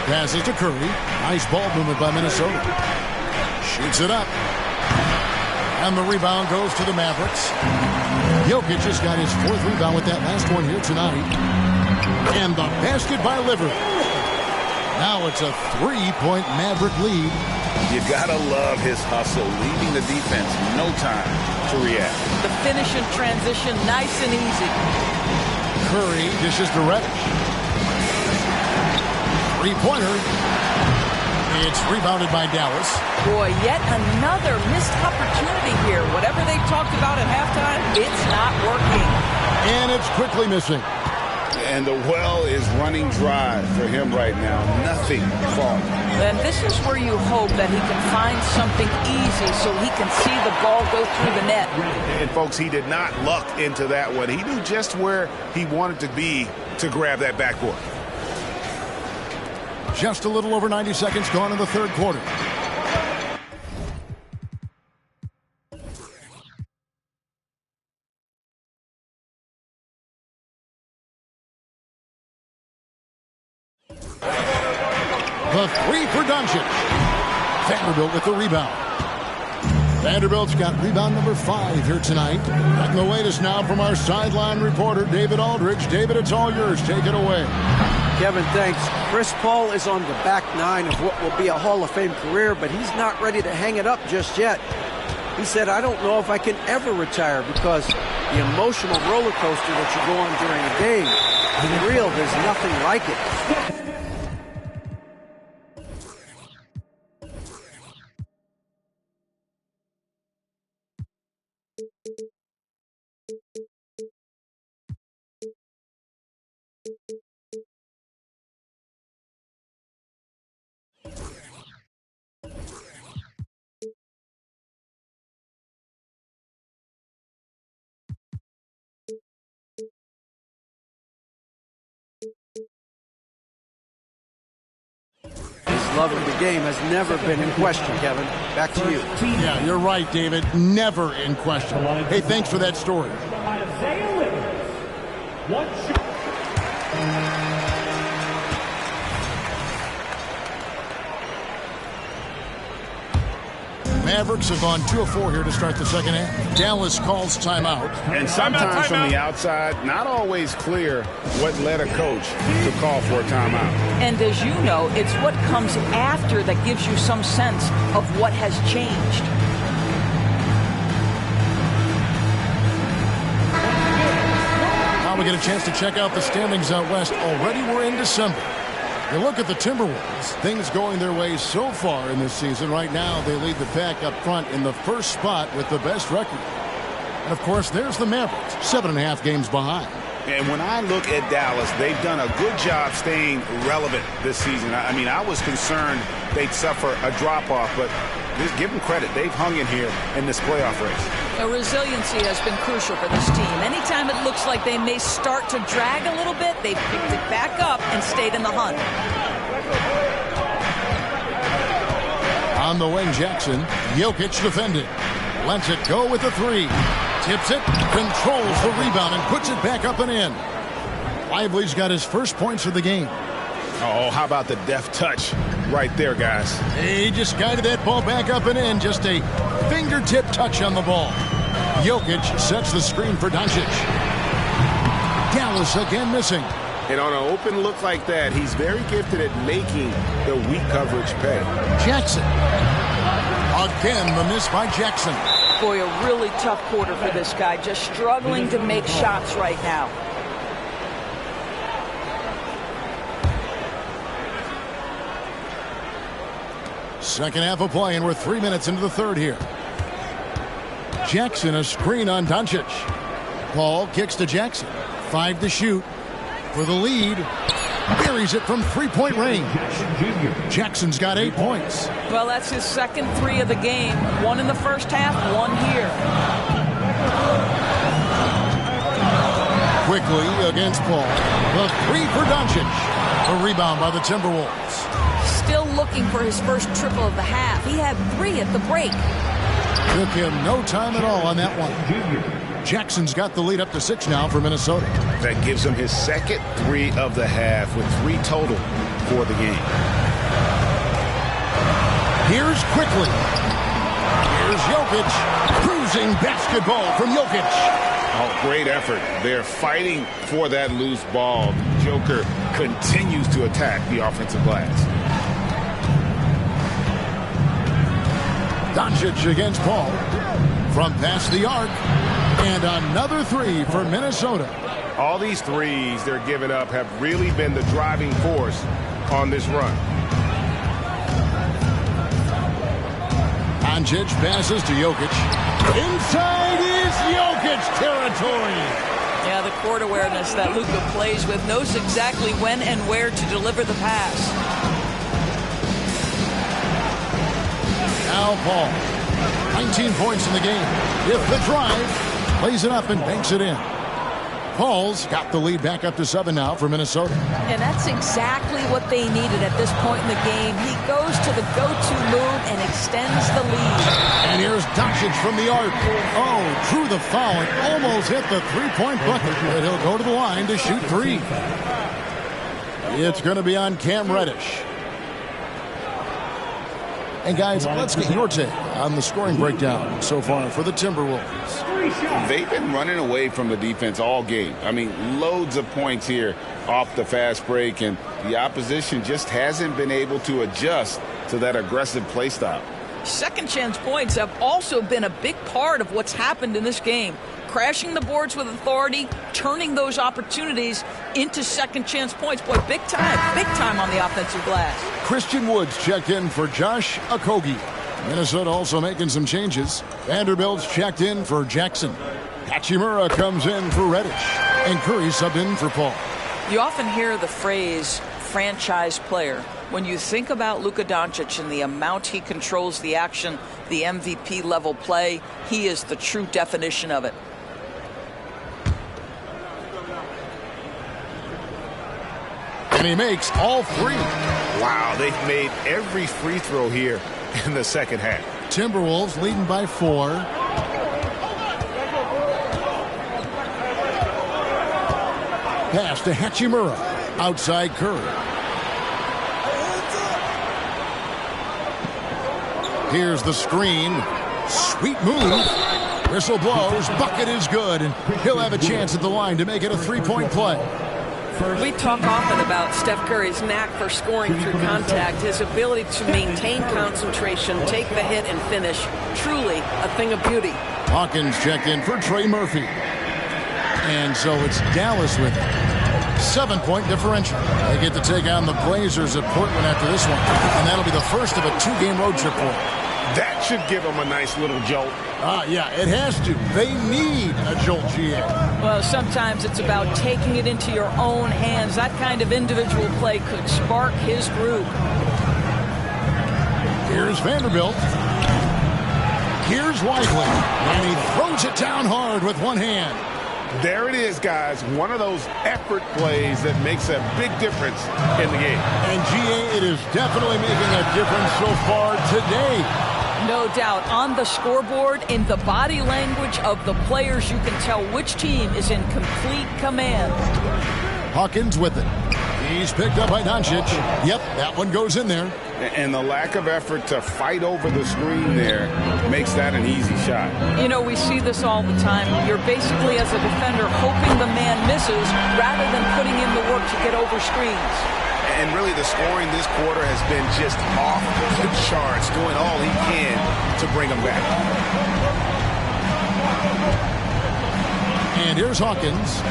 Passes to Curry. Nice ball movement by Minnesota. Shoots it up. And the rebound goes to the Mavericks. Jokic has got his fourth rebound with that last one here tonight. And the basket by Liver. Now it's a three-point Maverick lead. You gotta love his hustle, leaving the defense no time to react. The finish and transition, nice and easy. Curry dishes to Reddish. Three-pointer. It's rebounded by Dallas. Boy, yet another missed opportunity here. Whatever they talked about at halftime, it's not working. And it's quickly missing. And the well is running dry for him right now. Nothing falling. And this is where you hope that he can find something easy so he can see the ball go through the net. And, folks, he did not luck into that one. He knew just where he wanted to be to grab that backboard. Just a little over 90 seconds gone in the third quarter. The three for Doncic. Vanderbilt with the rebound. Vanderbilt's got rebound number 5 here tonight. Getting the latest now from our sideline reporter, David Aldridge. David, it's all yours. Take it away. Kevin, thanks. Chris Paul is on the back 9 of what will be a Hall of Fame career, but he's not ready to hang it up just yet. He said, I don't know if I can ever retire because the emotional roller coaster that you go on during a game, in real, there's nothing like it. His love of the game has never been in question, Kevin. Back to you. Yeah, you're right, David. Never in question. Hey, thanks for that story. One shot. Mavericks have gone 2 of 4 here to start the second half. Dallas calls timeout. And sometimes from the outside, not always clear what led a coach to call for a timeout. And as you know, it's what comes after that gives you some sense of what has changed. Now we get a chance to check out the standings out west. Already we're in December. You look at the Timberwolves, things going their way so far in this season. Right now, they lead the pack up front in the first spot with the best record. And, of course, there's the Mavericks, 7.5 games behind. And when I look at Dallas, they've done a good job staying relevant this season. I mean, I was concerned they'd suffer a drop-off, but just give them credit. They've hung in here in this playoff race. The resiliency has been crucial for this team. Anytime it looks like they may start to drag a little bit, they've picked it back up and stayed in the hunt. On the wing, Jackson. Jokic defended. Lets it go with the 3. Tips it, controls the rebound, and puts it back up and in. Lively's got his first points of the game. Oh, how about the deft touch right there, guys? He just guided that ball back up and in. Just a fingertip touch on the ball. Jokic sets the screen for Doncic. Dallas again missing. And on an open look like that, he's very gifted at making the weak coverage pay. Jackson. Again, the miss by Jackson. Boy, a really tough quarter for this guy. Just struggling to make shots right now. Second half of play, and we're 3 minutes into the third here. Jackson, a screen on Doncic. Paul kicks to Jackson. 5 to shoot. For the lead. Buries it from three-point range. Jackson's got 8 points. Well, that's his second 3 of the game. 1 in the first half, 1 here. against Paul. The three for Doncic. A rebound by the Timberwolves. Still looking for his first triple of the half. He had 3 at the break. Took him no time at all on that one. Jackson's got the lead up to 6 now for Minnesota. That gives him his second 3 of the half with 3 total for the game. Here's quickly. Here's Jokic. Cruising basketball from Jokic. Oh, great effort. They're fighting for that loose ball. Joker continues to attack the offensive glass. Doncic against Paul. From past the arc. And another 3 for Minnesota. All these threes they're giving up have really been the driving force on this run. Doncic passes to Jokic. Inside is Jokic territory. Yeah, the court awareness that Luka plays with, knows exactly when and where to deliver the pass. Now Paul. 19 points in the game. If the drive, plays it up and banks it in. Paul's got the lead back up to 7 now for Minnesota. And that's exactly what they needed at this point in the game. He goes to the go-to move and extends the lead. And here's Doncic from the arc. Oh, drew the foul and almost hit the three-point bucket. But he'll go to the line to shoot 3. It's going to be on Cam Reddish. And guys, let's get your take on the scoring breakdown so far for the Timberwolves. They've been running away from the defense all game. I mean, loads of points here off the fast break, and the opposition just hasn't been able to adjust to that aggressive play style. Second chance points have also been a big part of what's happened in this game. Crashing the boards with authority, turning those opportunities into second chance points. Boy, big time on the offensive glass. Christian Woods checked in for Josh Okogie. Minnesota also making some changes. Vanderbilt's checked in for Jackson. Hachimura comes in for Reddish. And Curry subbed in for Paul. You often hear the phrase franchise player. When you think about Luka Doncic and the amount he controls the action, the MVP level play, he is the true definition of it. And he makes all 3. Wow, they've made every free throw here in the second half. Timberwolves leading by 4. Pass to Hachimura. Outside Curry. Here's the screen. Sweet move. Whistle blows. Bucket is good. And he'll have a chance at the line to make it a 3-point play. We talk often about Steph Curry's knack for scoring through contact, his ability to maintain concentration, take the hit, and finish. Truly a thing of beauty. Hawkins checked in for Trey Murphy. And so it's Dallas with it. 7-point differential. They get to take on the Blazers at Portland after this one. And that'll be the first of a 2-game road trip for them. That should give them a nice little jolt. Yeah, it has to. They need a jolt, GA. Well, sometimes it's about taking it into your own hands. That kind of individual play could spark his groove. Here's Vanderbilt. Here's Whiteley. And he throws it down hard with one hand. There it is, guys. One of those effort plays that makes a big difference in the game. And GA, it is definitely making a difference so far today. No doubt. On the scoreboard, in the body language of the players, you can tell which team is in complete command. Hawkins with it. He's picked up by Doncic. Yep, that one goes in there. And the lack of effort to fight over the screen there makes that an easy shot. You know, we see this all the time. You're basically, as a defender, hoping the man misses rather than putting in the work to get over screens. And really, the scoring this quarter has been just off the charts, doing all he can to bring them back. And here's Hawkins,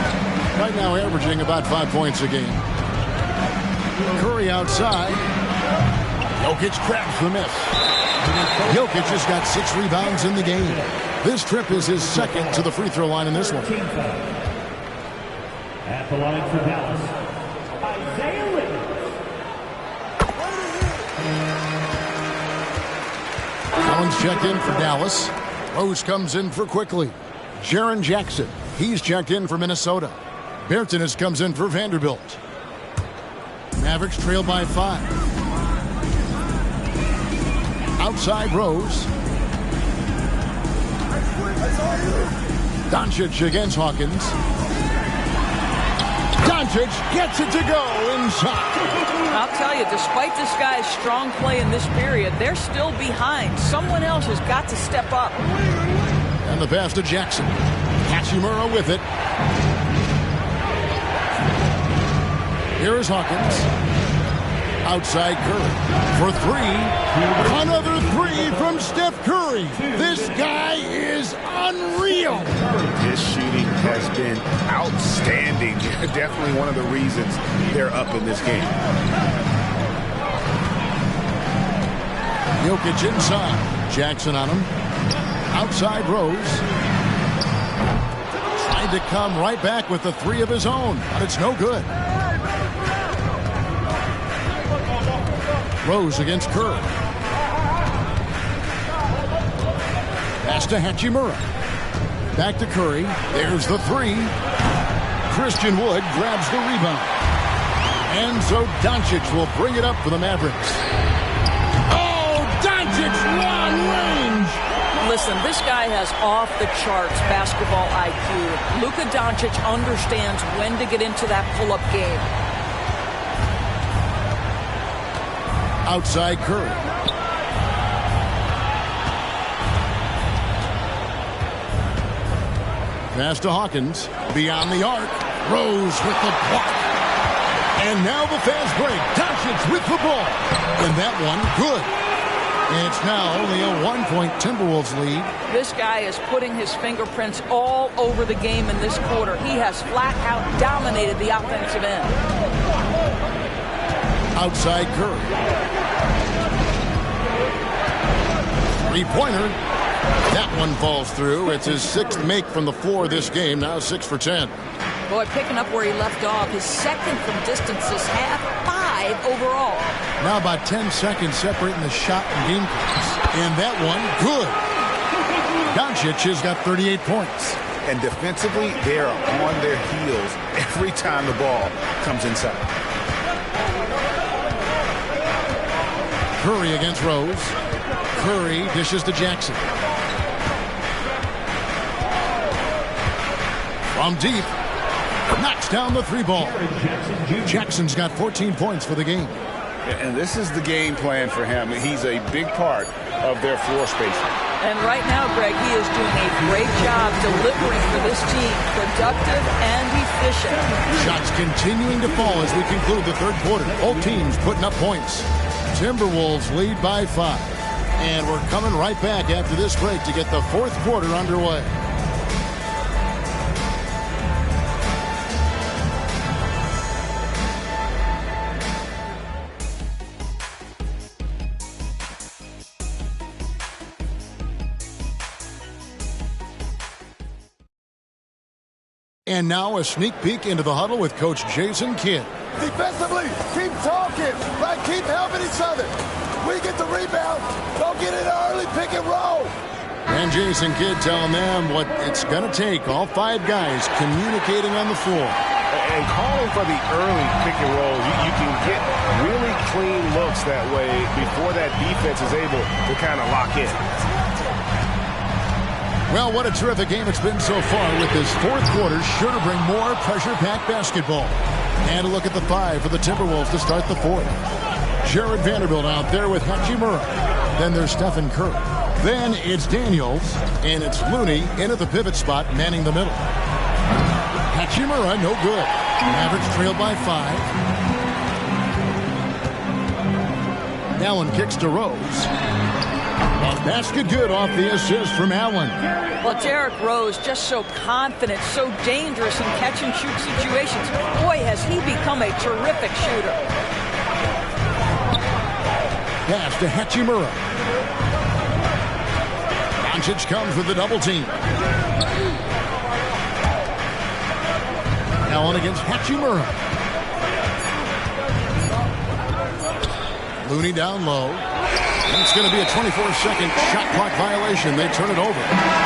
right now averaging about 5 points a game. Curry outside. Jokic cracks the miss. Jokic has got 6 rebounds in the game. This trip is his second to the free throw line in this one. At the line for Dallas, Isaiah Livers. Collins checked in for Dallas. Rose comes in for Quickly. Jaren Jackson, he's checked in for Minnesota. Bertinus comes in for Vanderbilt. Mavericks trail by 5. Outside Rose. Doncic against Hawkins. Doncic gets it to go inside. I'll tell you, despite this guy's strong play in this period, they're still behind. Someone else has got to step up. And the pass to Jackson. Hachimura with it. Here is Hawkins. Outside Curry for 3. Another 3 from Steph Curry. This guy is unreal. His shooting has been outstanding. Definitely one of the reasons they're up in this game. Jokic inside. Jackson on him. Outside Rose. Tried to come right back with the 3 of his own, but it's no good. Rose against Curry. Pass to Hachimura. Back to Curry. There's the 3. Christian Wood grabs the rebound. And so Doncic will bring it up for the Mavericks. Oh, Doncic, long range. Listen, this guy has off-the-charts basketball IQ. Luka Doncic understands when to get into that pull-up game. Outside Curry. Pass to Hawkins. Beyond the arc. Rose with the block. And now the fast break. Doncic with the ball. And that one, good. And it's now only a 1-point Timberwolves lead. This guy is putting his fingerprints all over the game in this quarter. He has flat out dominated the offensive end. Outside Curry. 3-pointer. That one falls through. It's his 6th make from the floor this game. Now 6 for 10. Boy, picking up where he left off. His 2nd from distance this half. 5 overall. Now about 10 seconds separating the shot and game clocks. And that one, good. Doncic has got 38 points. And defensively, they are on their heels every time the ball comes inside. Curry against Rose. Curry dishes to Jackson. From deep. Knocks down the 3 ball. Jackson's got 14 points for the game. And this is the game plan for him. He's a big part of their floor spacing. And right now, Greg, he is doing a great job delivering for this team. Productive and efficient. Shots continuing to fall as we conclude the 3rd quarter. Both teams putting up points. Timberwolves lead by 5. And we're coming right back after this break to get the 4th quarter underway. And now a sneak peek into the huddle with Coach Jason Kidd. Defensively, keep talking, right? Keep helping each other. We get the rebound, don't get it early, pick and roll. And Jason Kidd telling them what it's going to take. All 5 guys communicating on the floor. And calling for the early pick and roll, you can get really clean looks that way before that defense is able to kind of lock in. Well, what a terrific game it's been so far with this 4th quarter. Sure to bring more pressure-packed basketball. And a look at the 5 for the Timberwolves to start the 4th. Jared Vanderbilt out there with Hachimura. Then there's Stephen Curry. Then it's Daniels. And it's Looney in at the pivot spot, manning the middle. Hachimura, no good. Mavericks trailed by 5. Allen kicks to Rose. Basket good off the assist from Allen. Well, Derrick Rose just so confident, so dangerous in catch-and-shoot situations. Boy, has he become a terrific shooter. Pass to Hachimura. Doncic comes with the double team. Allen against Hachimura. Looney down low. And it's going to be a 24-second shot clock violation. They turn it over.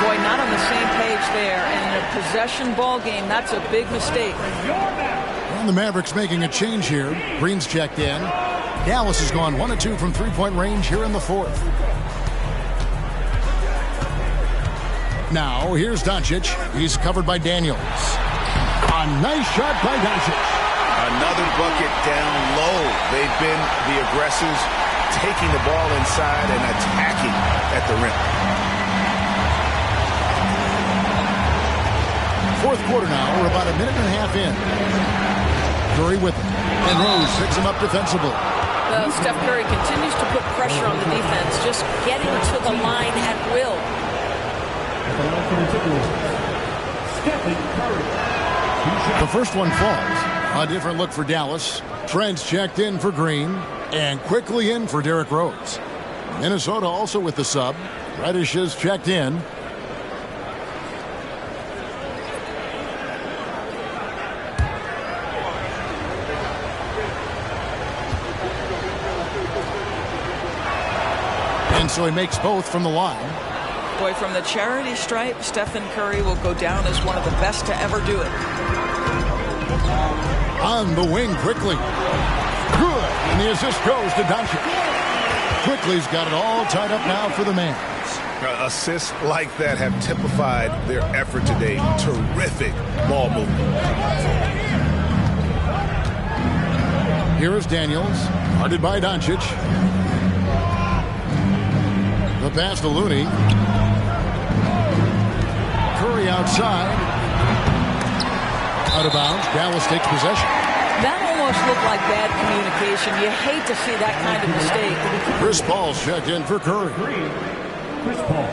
Boy, not on the same page there. And an possession ball game. That's a big mistake. And the Mavericks making a change here. Green's checked in. Dallas has gone 1 of 2 from three-point range here in the fourth. Now, here's Doncic. He's covered by Daniels. A nice shot by Doncic. Another bucket down low. They've been the aggressors, taking the ball inside and attacking at the rim. Fourth quarter now. We're about a minute and a half in. Curry with it. And Rose picks him up defensively. Well, Steph Curry continues to put pressure on the defense, just getting to the line at will. The first one falls. A different look for Dallas. Trent's checked in for Green. And quickly in for Derrick Rose. Minnesota also with the sub. Reddish is checked in. And so he makes both from the line. Boy, from the charity stripe, Stephen Curry will go down as one of the best to ever do it. On the wing quickly. Good. And the assist goes to Doncic. Quickly's got it all tied up now for the Mavs. Assists like that have typified their effort today. Terrific ball movement. Here is Daniels. Guarded by Doncic. The pass to Looney. Curry outside. Out of bounds. Dallas takes possession. That almost looked like bad communication. You hate to see that kind of mistake. Chris Paul's checked in for Curry. Chris Paul.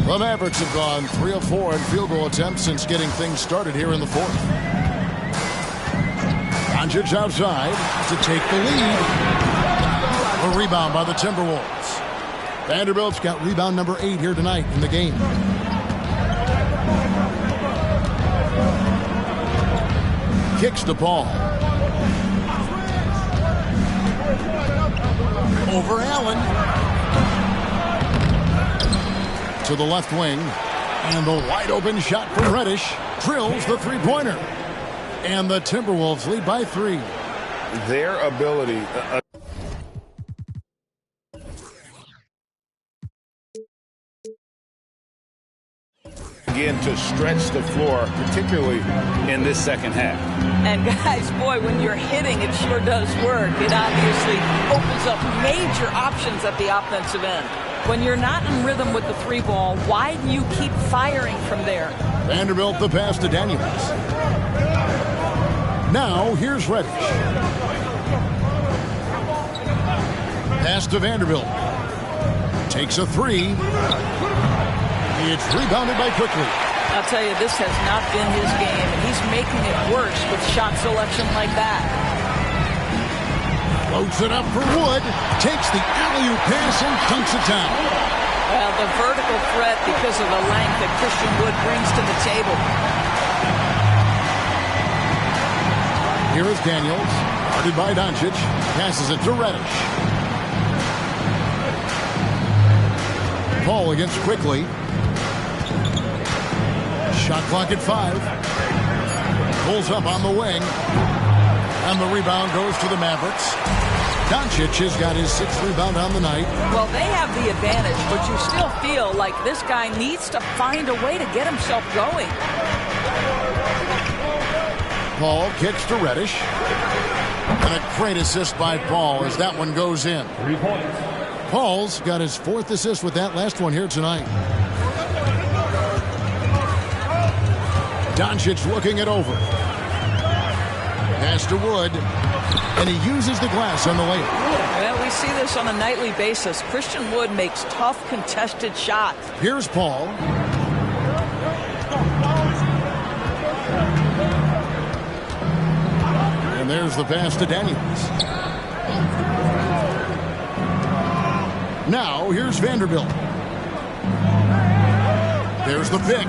The Mavericks have gone 3 of 4 in field goal attempts since getting things started here in the fourth. Doncic outside to take the lead. A rebound by the Timberwolves. Vanderbilt's got rebound number 8 here tonight in the game. Kicks to Paul. Over Allen. To the left wing. And the wide open shot from Reddish. Drills the three-pointer. And the Timberwolves lead by 3. Their ability... Again, to stretch the floor, particularly in this second half. And guys, boy, when you're hitting, it sure does work. It obviously opens up major options at the offensive end. When you're not in rhythm with the three ball, why do you keep firing from there? Vanderbilt the pass to Daniels. Now here's Reddish. Pass to Vanderbilt. Takes a 3. It's rebounded by Quickly. I'll tell you, this has not been his game, and he's making it worse with shot selection like that. Floats it up for Wood. Takes the alley-oop pass and dunks it down. Well, the vertical threat because of the length that Christian Wood brings to the table. Here is Daniels. Guarded by Doncic. Passes it to Reddish. Paul against Quickly. Shot clock at 5. Pulls up on the wing. And the rebound goes to the Mavericks. Doncic has got his 6th rebound on the night. Well, they have the advantage, but you still feel like this guy needs to find a way to get himself going. Paul kicks to Reddish. And a great assist by Paul as that one goes in. 3 points. Paul's got his 4th assist with that last one here tonight. Doncic looking it over. Pass to Wood. And he uses the glass on the layup. Well, we see this on a nightly basis. Christian Wood makes tough contested shots. Here's Paul. And there's the pass to Daniels. Now, here's Vanderbilt. There's the pick.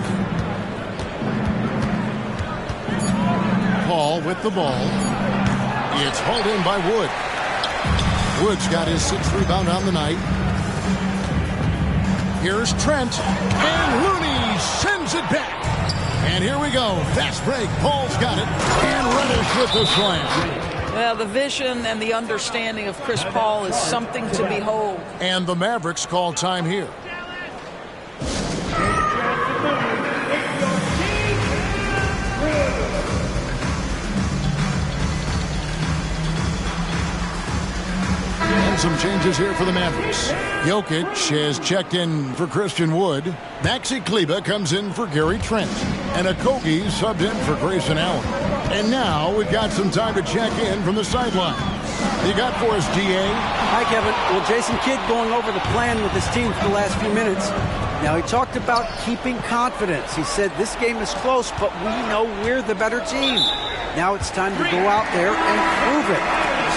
Paul with the ball. It's hauled in by Wood. Wood's got his 6th rebound on the night. Here's Trent, and Looney sends it back. And here we go. Fast break. Paul's got it. And Reddish with the slam. Well, the vision and the understanding of Chris Paul is something to behold. And the Mavericks call time here. And some changes here for the Mavericks. Jokic has checked in for Christian Wood. Maxi Kleber comes in for Gary Trent. And Okogie subbed in for Grayson Allen. And now we've got some time to check in from the sideline. You got for us, G.A.? Hi, Kevin. Well, Jason Kidd going over the plan with his team for the last few minutes. Now, he talked about keeping confidence. He said this game is close, but we know we're the better team. Now it's time to go out there and prove it.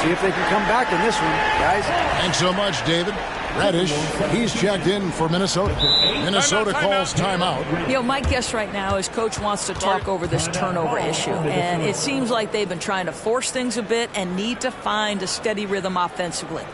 See if they can come back in this one, guys. Thanks so much, David. Reddish, he's checked in for Minnesota. Minnesota calls timeout. You know, my guess right now is Coach wants to talk over this turnover issue. And it seems like they've been trying to force things a bit and need to find a steady rhythm offensively.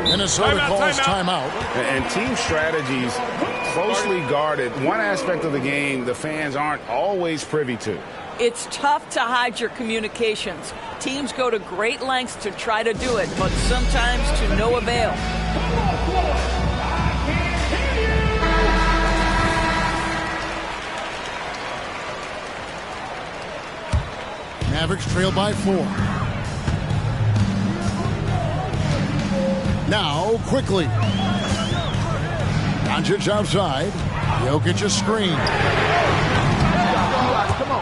Minnesota calls timeout. And team strategies closely guarded. One aspect of the game the fans aren't always privy to. It's tough to hide your communications. Teams go to great lengths to try to do it, but sometimes to no avail. Mavericks trail by 4. Now, quickly. Doncic outside. Jokic a screen.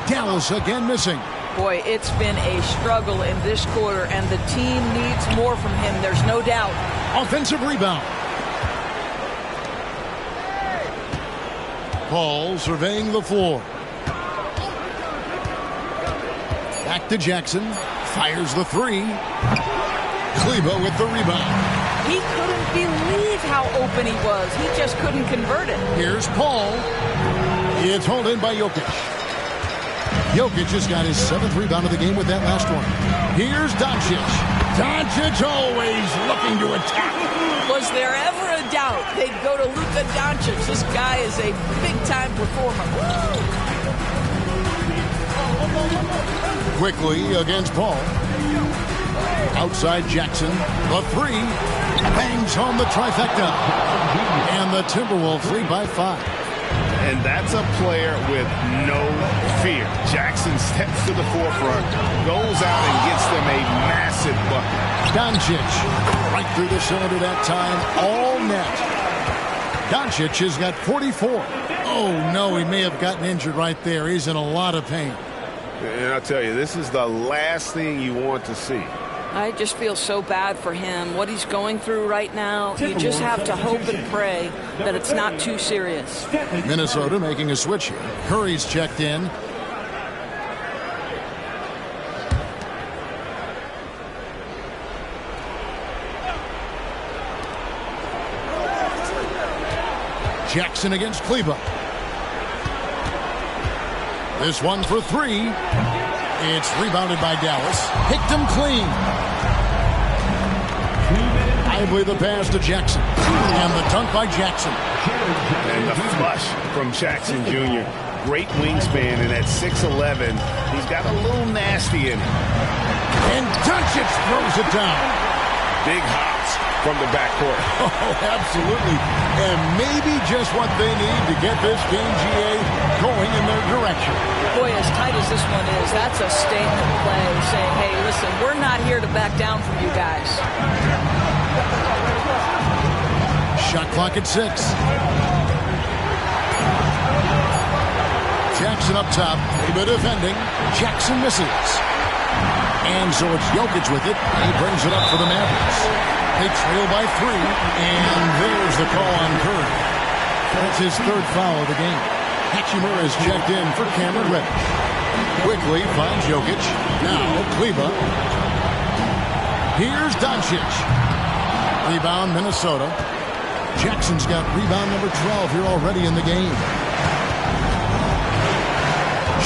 Dallas again missing. Boy, it's been a struggle in this quarter, and the team needs more from him. There's no doubt. Offensive rebound. Paul surveying the floor. Back to Jackson. Fires the three. Kleber with the rebound. He couldn't believe how open he was. He just couldn't convert it. Here's Paul. It's hauled in by Jokic. Jokic just got his 7th rebound of the game with that last one. Here's Doncic. Doncic always looking to attack. Was there ever a doubt they'd go to Luka Doncic? This guy is a big-time performer. Quickly against Paul. Outside Jackson. The three. Bangs home the trifecta. And the Timberwolves lead by 5. And that's a player with no fear. Jackson steps to the forefront, goes out and gets them a massive bucket. Doncic right through the cylinder that time. All net. Doncic has got 44. Oh, no, he may have gotten injured right there. He's in a lot of pain. And I'll tell you, this is the last thing you want to see. I just feel so bad for him. What he's going through right now, you just have to hope and pray that it's not too serious. Minnesota making a switch here. Curry's checked in. Jackson against Kleber. This one for 3. It's rebounded by Dallas. Picked him clean. Lively the pass to Jackson. And the dunk by Jackson. And the flush from Jackson Jr. Great wingspan, and at 6'11", he's got a little nasty in him. And Doncic throws it down. Big hops from the backcourt. Oh, absolutely. And maybe just what they need to get this game, GA, going in their direction. Boy, as tight as this one is, that's a statement play saying, hey, listen, we're not here to back down from you guys. Shot clock at 6. Jackson up top. Kleber defending. Jackson misses. And so it's Jokic with it. He brings it up for the Mavericks. They trail by 3. And there's the call on Curry. That's his 3rd foul of the game. Hachimura is checked in for Cameron Reddish. Quickly finds Jokic. Now Kleber. Here's Doncic. Rebound Minnesota. Jackson's got rebound number 12 here already in the game.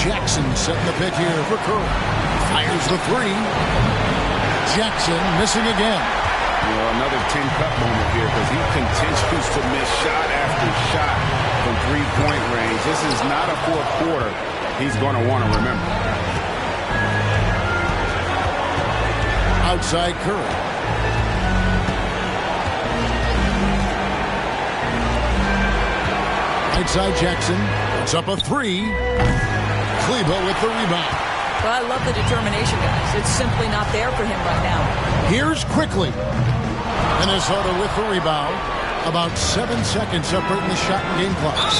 Jackson setting the pick here for Curry. Fires the three. Jackson missing again. Well, another 10-cup moment here because he continues to miss shot after shot from three-point range. This is not a fourth quarter he's going to want to remember. Outside Curry. Right side Jackson. It's up a three. Kleba with the rebound. Well, I love the determination, guys. It's simply not there for him right now. Here's Quickly. Minnesota with the rebound. About 7 seconds separating the shot and game clocks.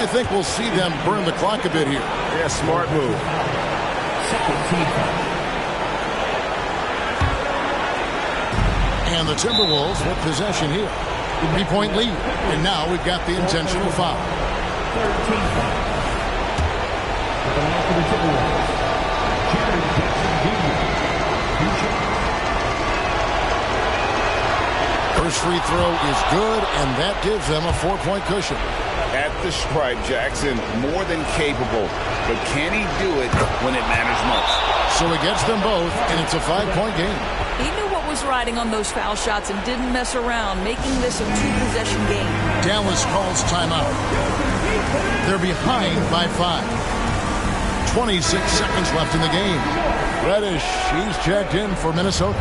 I think we'll see them burn the clock a bit here. Yeah, smart move. And the Timberwolves with possession here. 3-point lead. And now we've got the intentional foul. 13 foul. For the Timberwolves, Jared Jackson Jr. First free throw is good, and that gives them a 4-point cushion. At the stripe, Jackson more than capable, but can he do it when it matters most? So he gets them both, and it's a 5-point game. He knew what was riding on those foul shots and didn't mess around, making this a 2-possession game. Dallas calls timeout. They're behind by 5. 26 seconds left in the game. Reddish, he's checked in for Minnesota.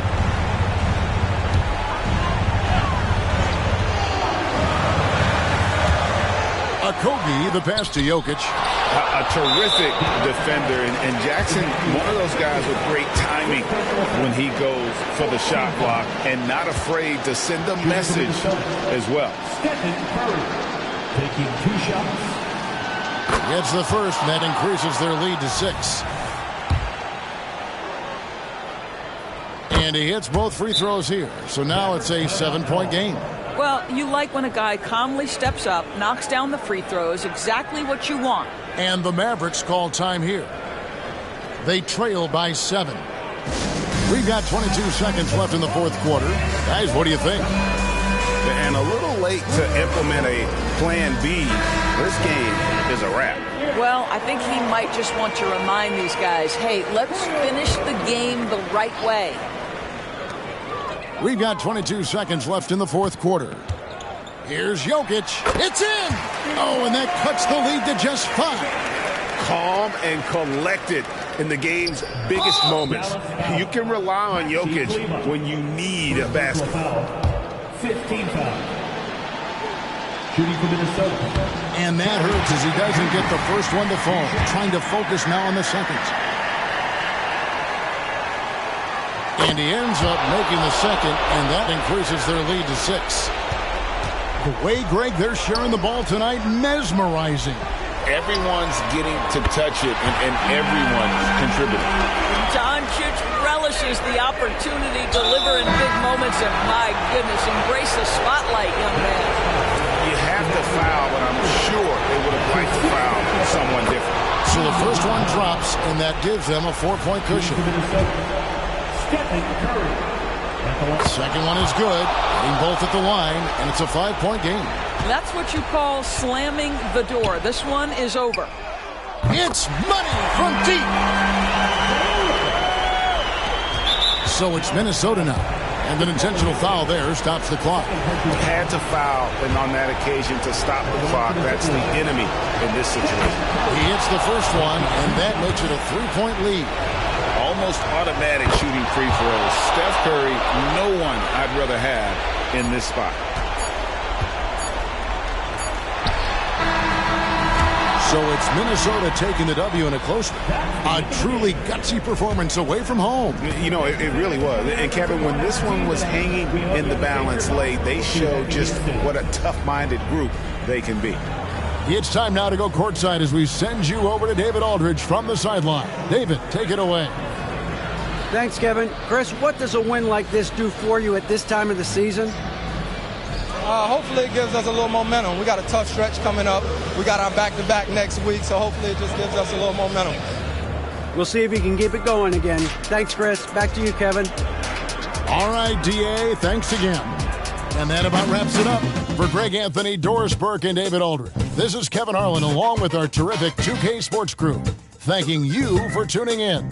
Kobe, the pass to Jokic. A terrific defender, and Jackson, one of those guys with great timing when he goes for the shot block and not afraid to send a message as well. Stephen Curry taking 2 shots. Gets the first, and that increases their lead to 6. And he hits both free throws here, so now it's a 7-point game. Well, you like when a guy calmly steps up, knocks down the free throws, exactly what you want. And the Mavericks call time here. They trail by 7. We've got 22 seconds left in the fourth quarter. Guys, what do you think? And a little late to implement a plan B. This game is a wrap. Well, I think he might just want to remind these guys, hey, let's finish the game the right way. We've got 22 seconds left in the fourth quarter. Here's Jokic. It's in! Oh, and that cuts the lead to just 5. Calm and collected in the game's biggest moments. You can rely on Jokic when you need a basket. 15 foul. Shooting for Minnesota. And that hurts as he doesn't get the first one to fall. Trying to focus now on the second. And he ends up making the second, and that increases their lead to 6. The way, Greg, they're sharing the ball tonight, mesmerizing. Everyone's getting to touch it, and everyone's contributing. Doncic relishes the opportunity to deliver in big moments, and my goodness, embrace the spotlight, young man. You have to foul, but I'm sure they would have liked to foul someone different. So the first one drops, and that gives them a 4-point cushion. Second one is good. Hitting both at the line, and it's a 5-point game. That's what you call slamming the door. This one is over. It's money from deep. So it's Minnesota now. And an intentional foul there stops the clock. Had to foul, and on that occasion to stop the clock. That's the enemy in this situation. He hits the first one, and that makes it a 3-point lead. Almost automatic shooting free throws. Steph Curry, no one I'd rather have in this spot. So it's Minnesota taking the W in a close one. A truly gutsy performance away from home. You know, it really was. And Kevin, when this one was hanging in the balance late, they showed just what a tough-minded group they can be. It's time now to go courtside as we send you over to David Aldridge from the sideline. David, take it away. Thanks, Kevin. Chris, what does a win like this do for you at this time of the season? Hopefully it gives us a little momentum. We got a tough stretch coming up. We got our back-to-back next week, so hopefully it just gives us a little momentum. We'll see if you can keep it going again. Thanks, Chris. Back to you, Kevin. All right, DA, thanks again. And that about wraps it up. For Greg Anthony, Doris Burke, and David Aldridge, this is Kevin Harlan along with our terrific 2K Sports crew, thanking you for tuning in.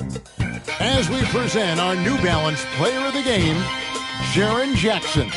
As we present our New Balance Player of the Game, Jaren Jackson.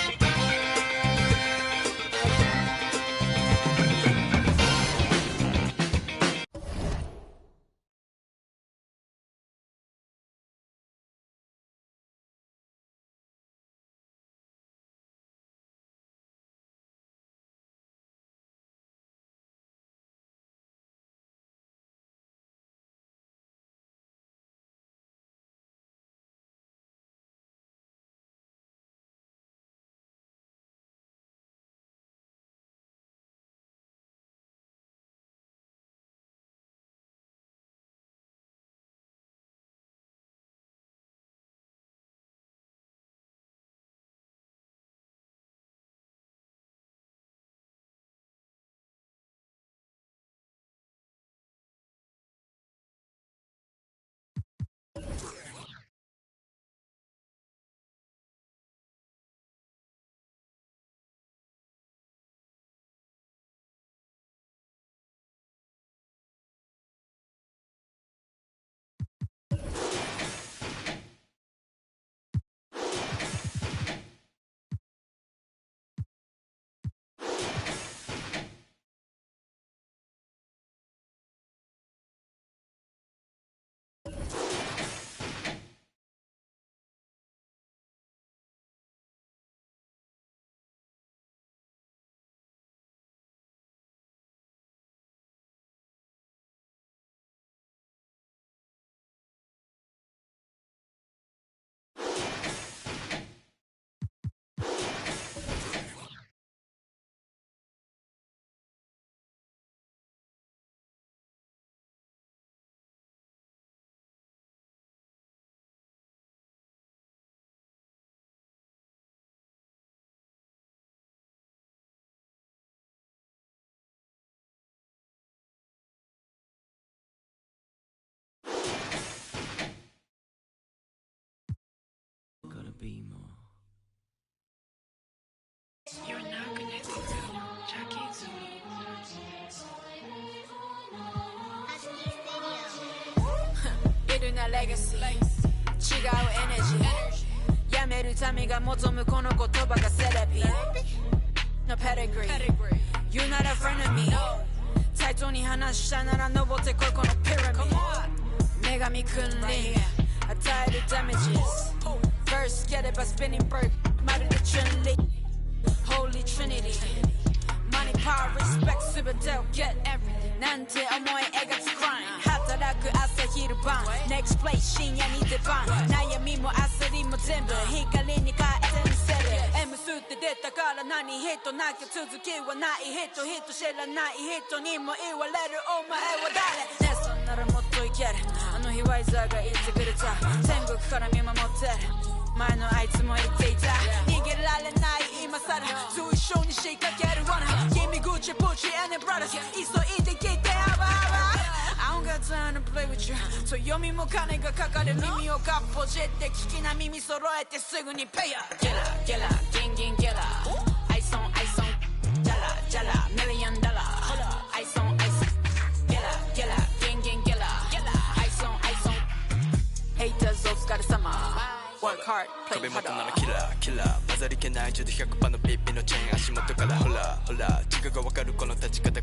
Be more. You're now connected to Jackie Zulu. Ituna legacy. 違うエネジー。やめる民が望むこの言葉がセレビ。No pedigree. You're not a friend of me. 対等に話したなら登ってこいこのピラミッド。女神君臨。与えるダメージ。First, get it by spinning bird, matter the Trinity, Holy Trinity. Money, power, respect, super dope, get everything. Nante omoe egatsu grind. Hataraku asa hiru ban. Next place, shinya ni deban. Nayami mo asari mo zenbu. Hikari ni kaete miseru. M-suって出たから何人なきゃ続きはない人。人知らない人にも言われるお前は誰。ねそんならもっといける。あの日ワイザーが言ってくれた。天国から見守ってる。前のあいつも言っていた逃げられない今さら随所に仕掛ける罠君口プチ and brothers 急いで聞いてあわあわ I don't got time to play with you そう読みも金がかかる耳をかっぽじって聞きな耳揃えてすぐにペイヤーゲラゲラギンギンゲラアイソンアイソンジャラジャラミリオンダラーアイソンアイソンゲラゲラギンギンゲラアイソンアイソンヘイターズお疲れ様Work hard, play harder. 壁元ならキラーキラー混ざりけない10で100%のピッピのチェーン足元からほらほら違うが分かるこの立ち方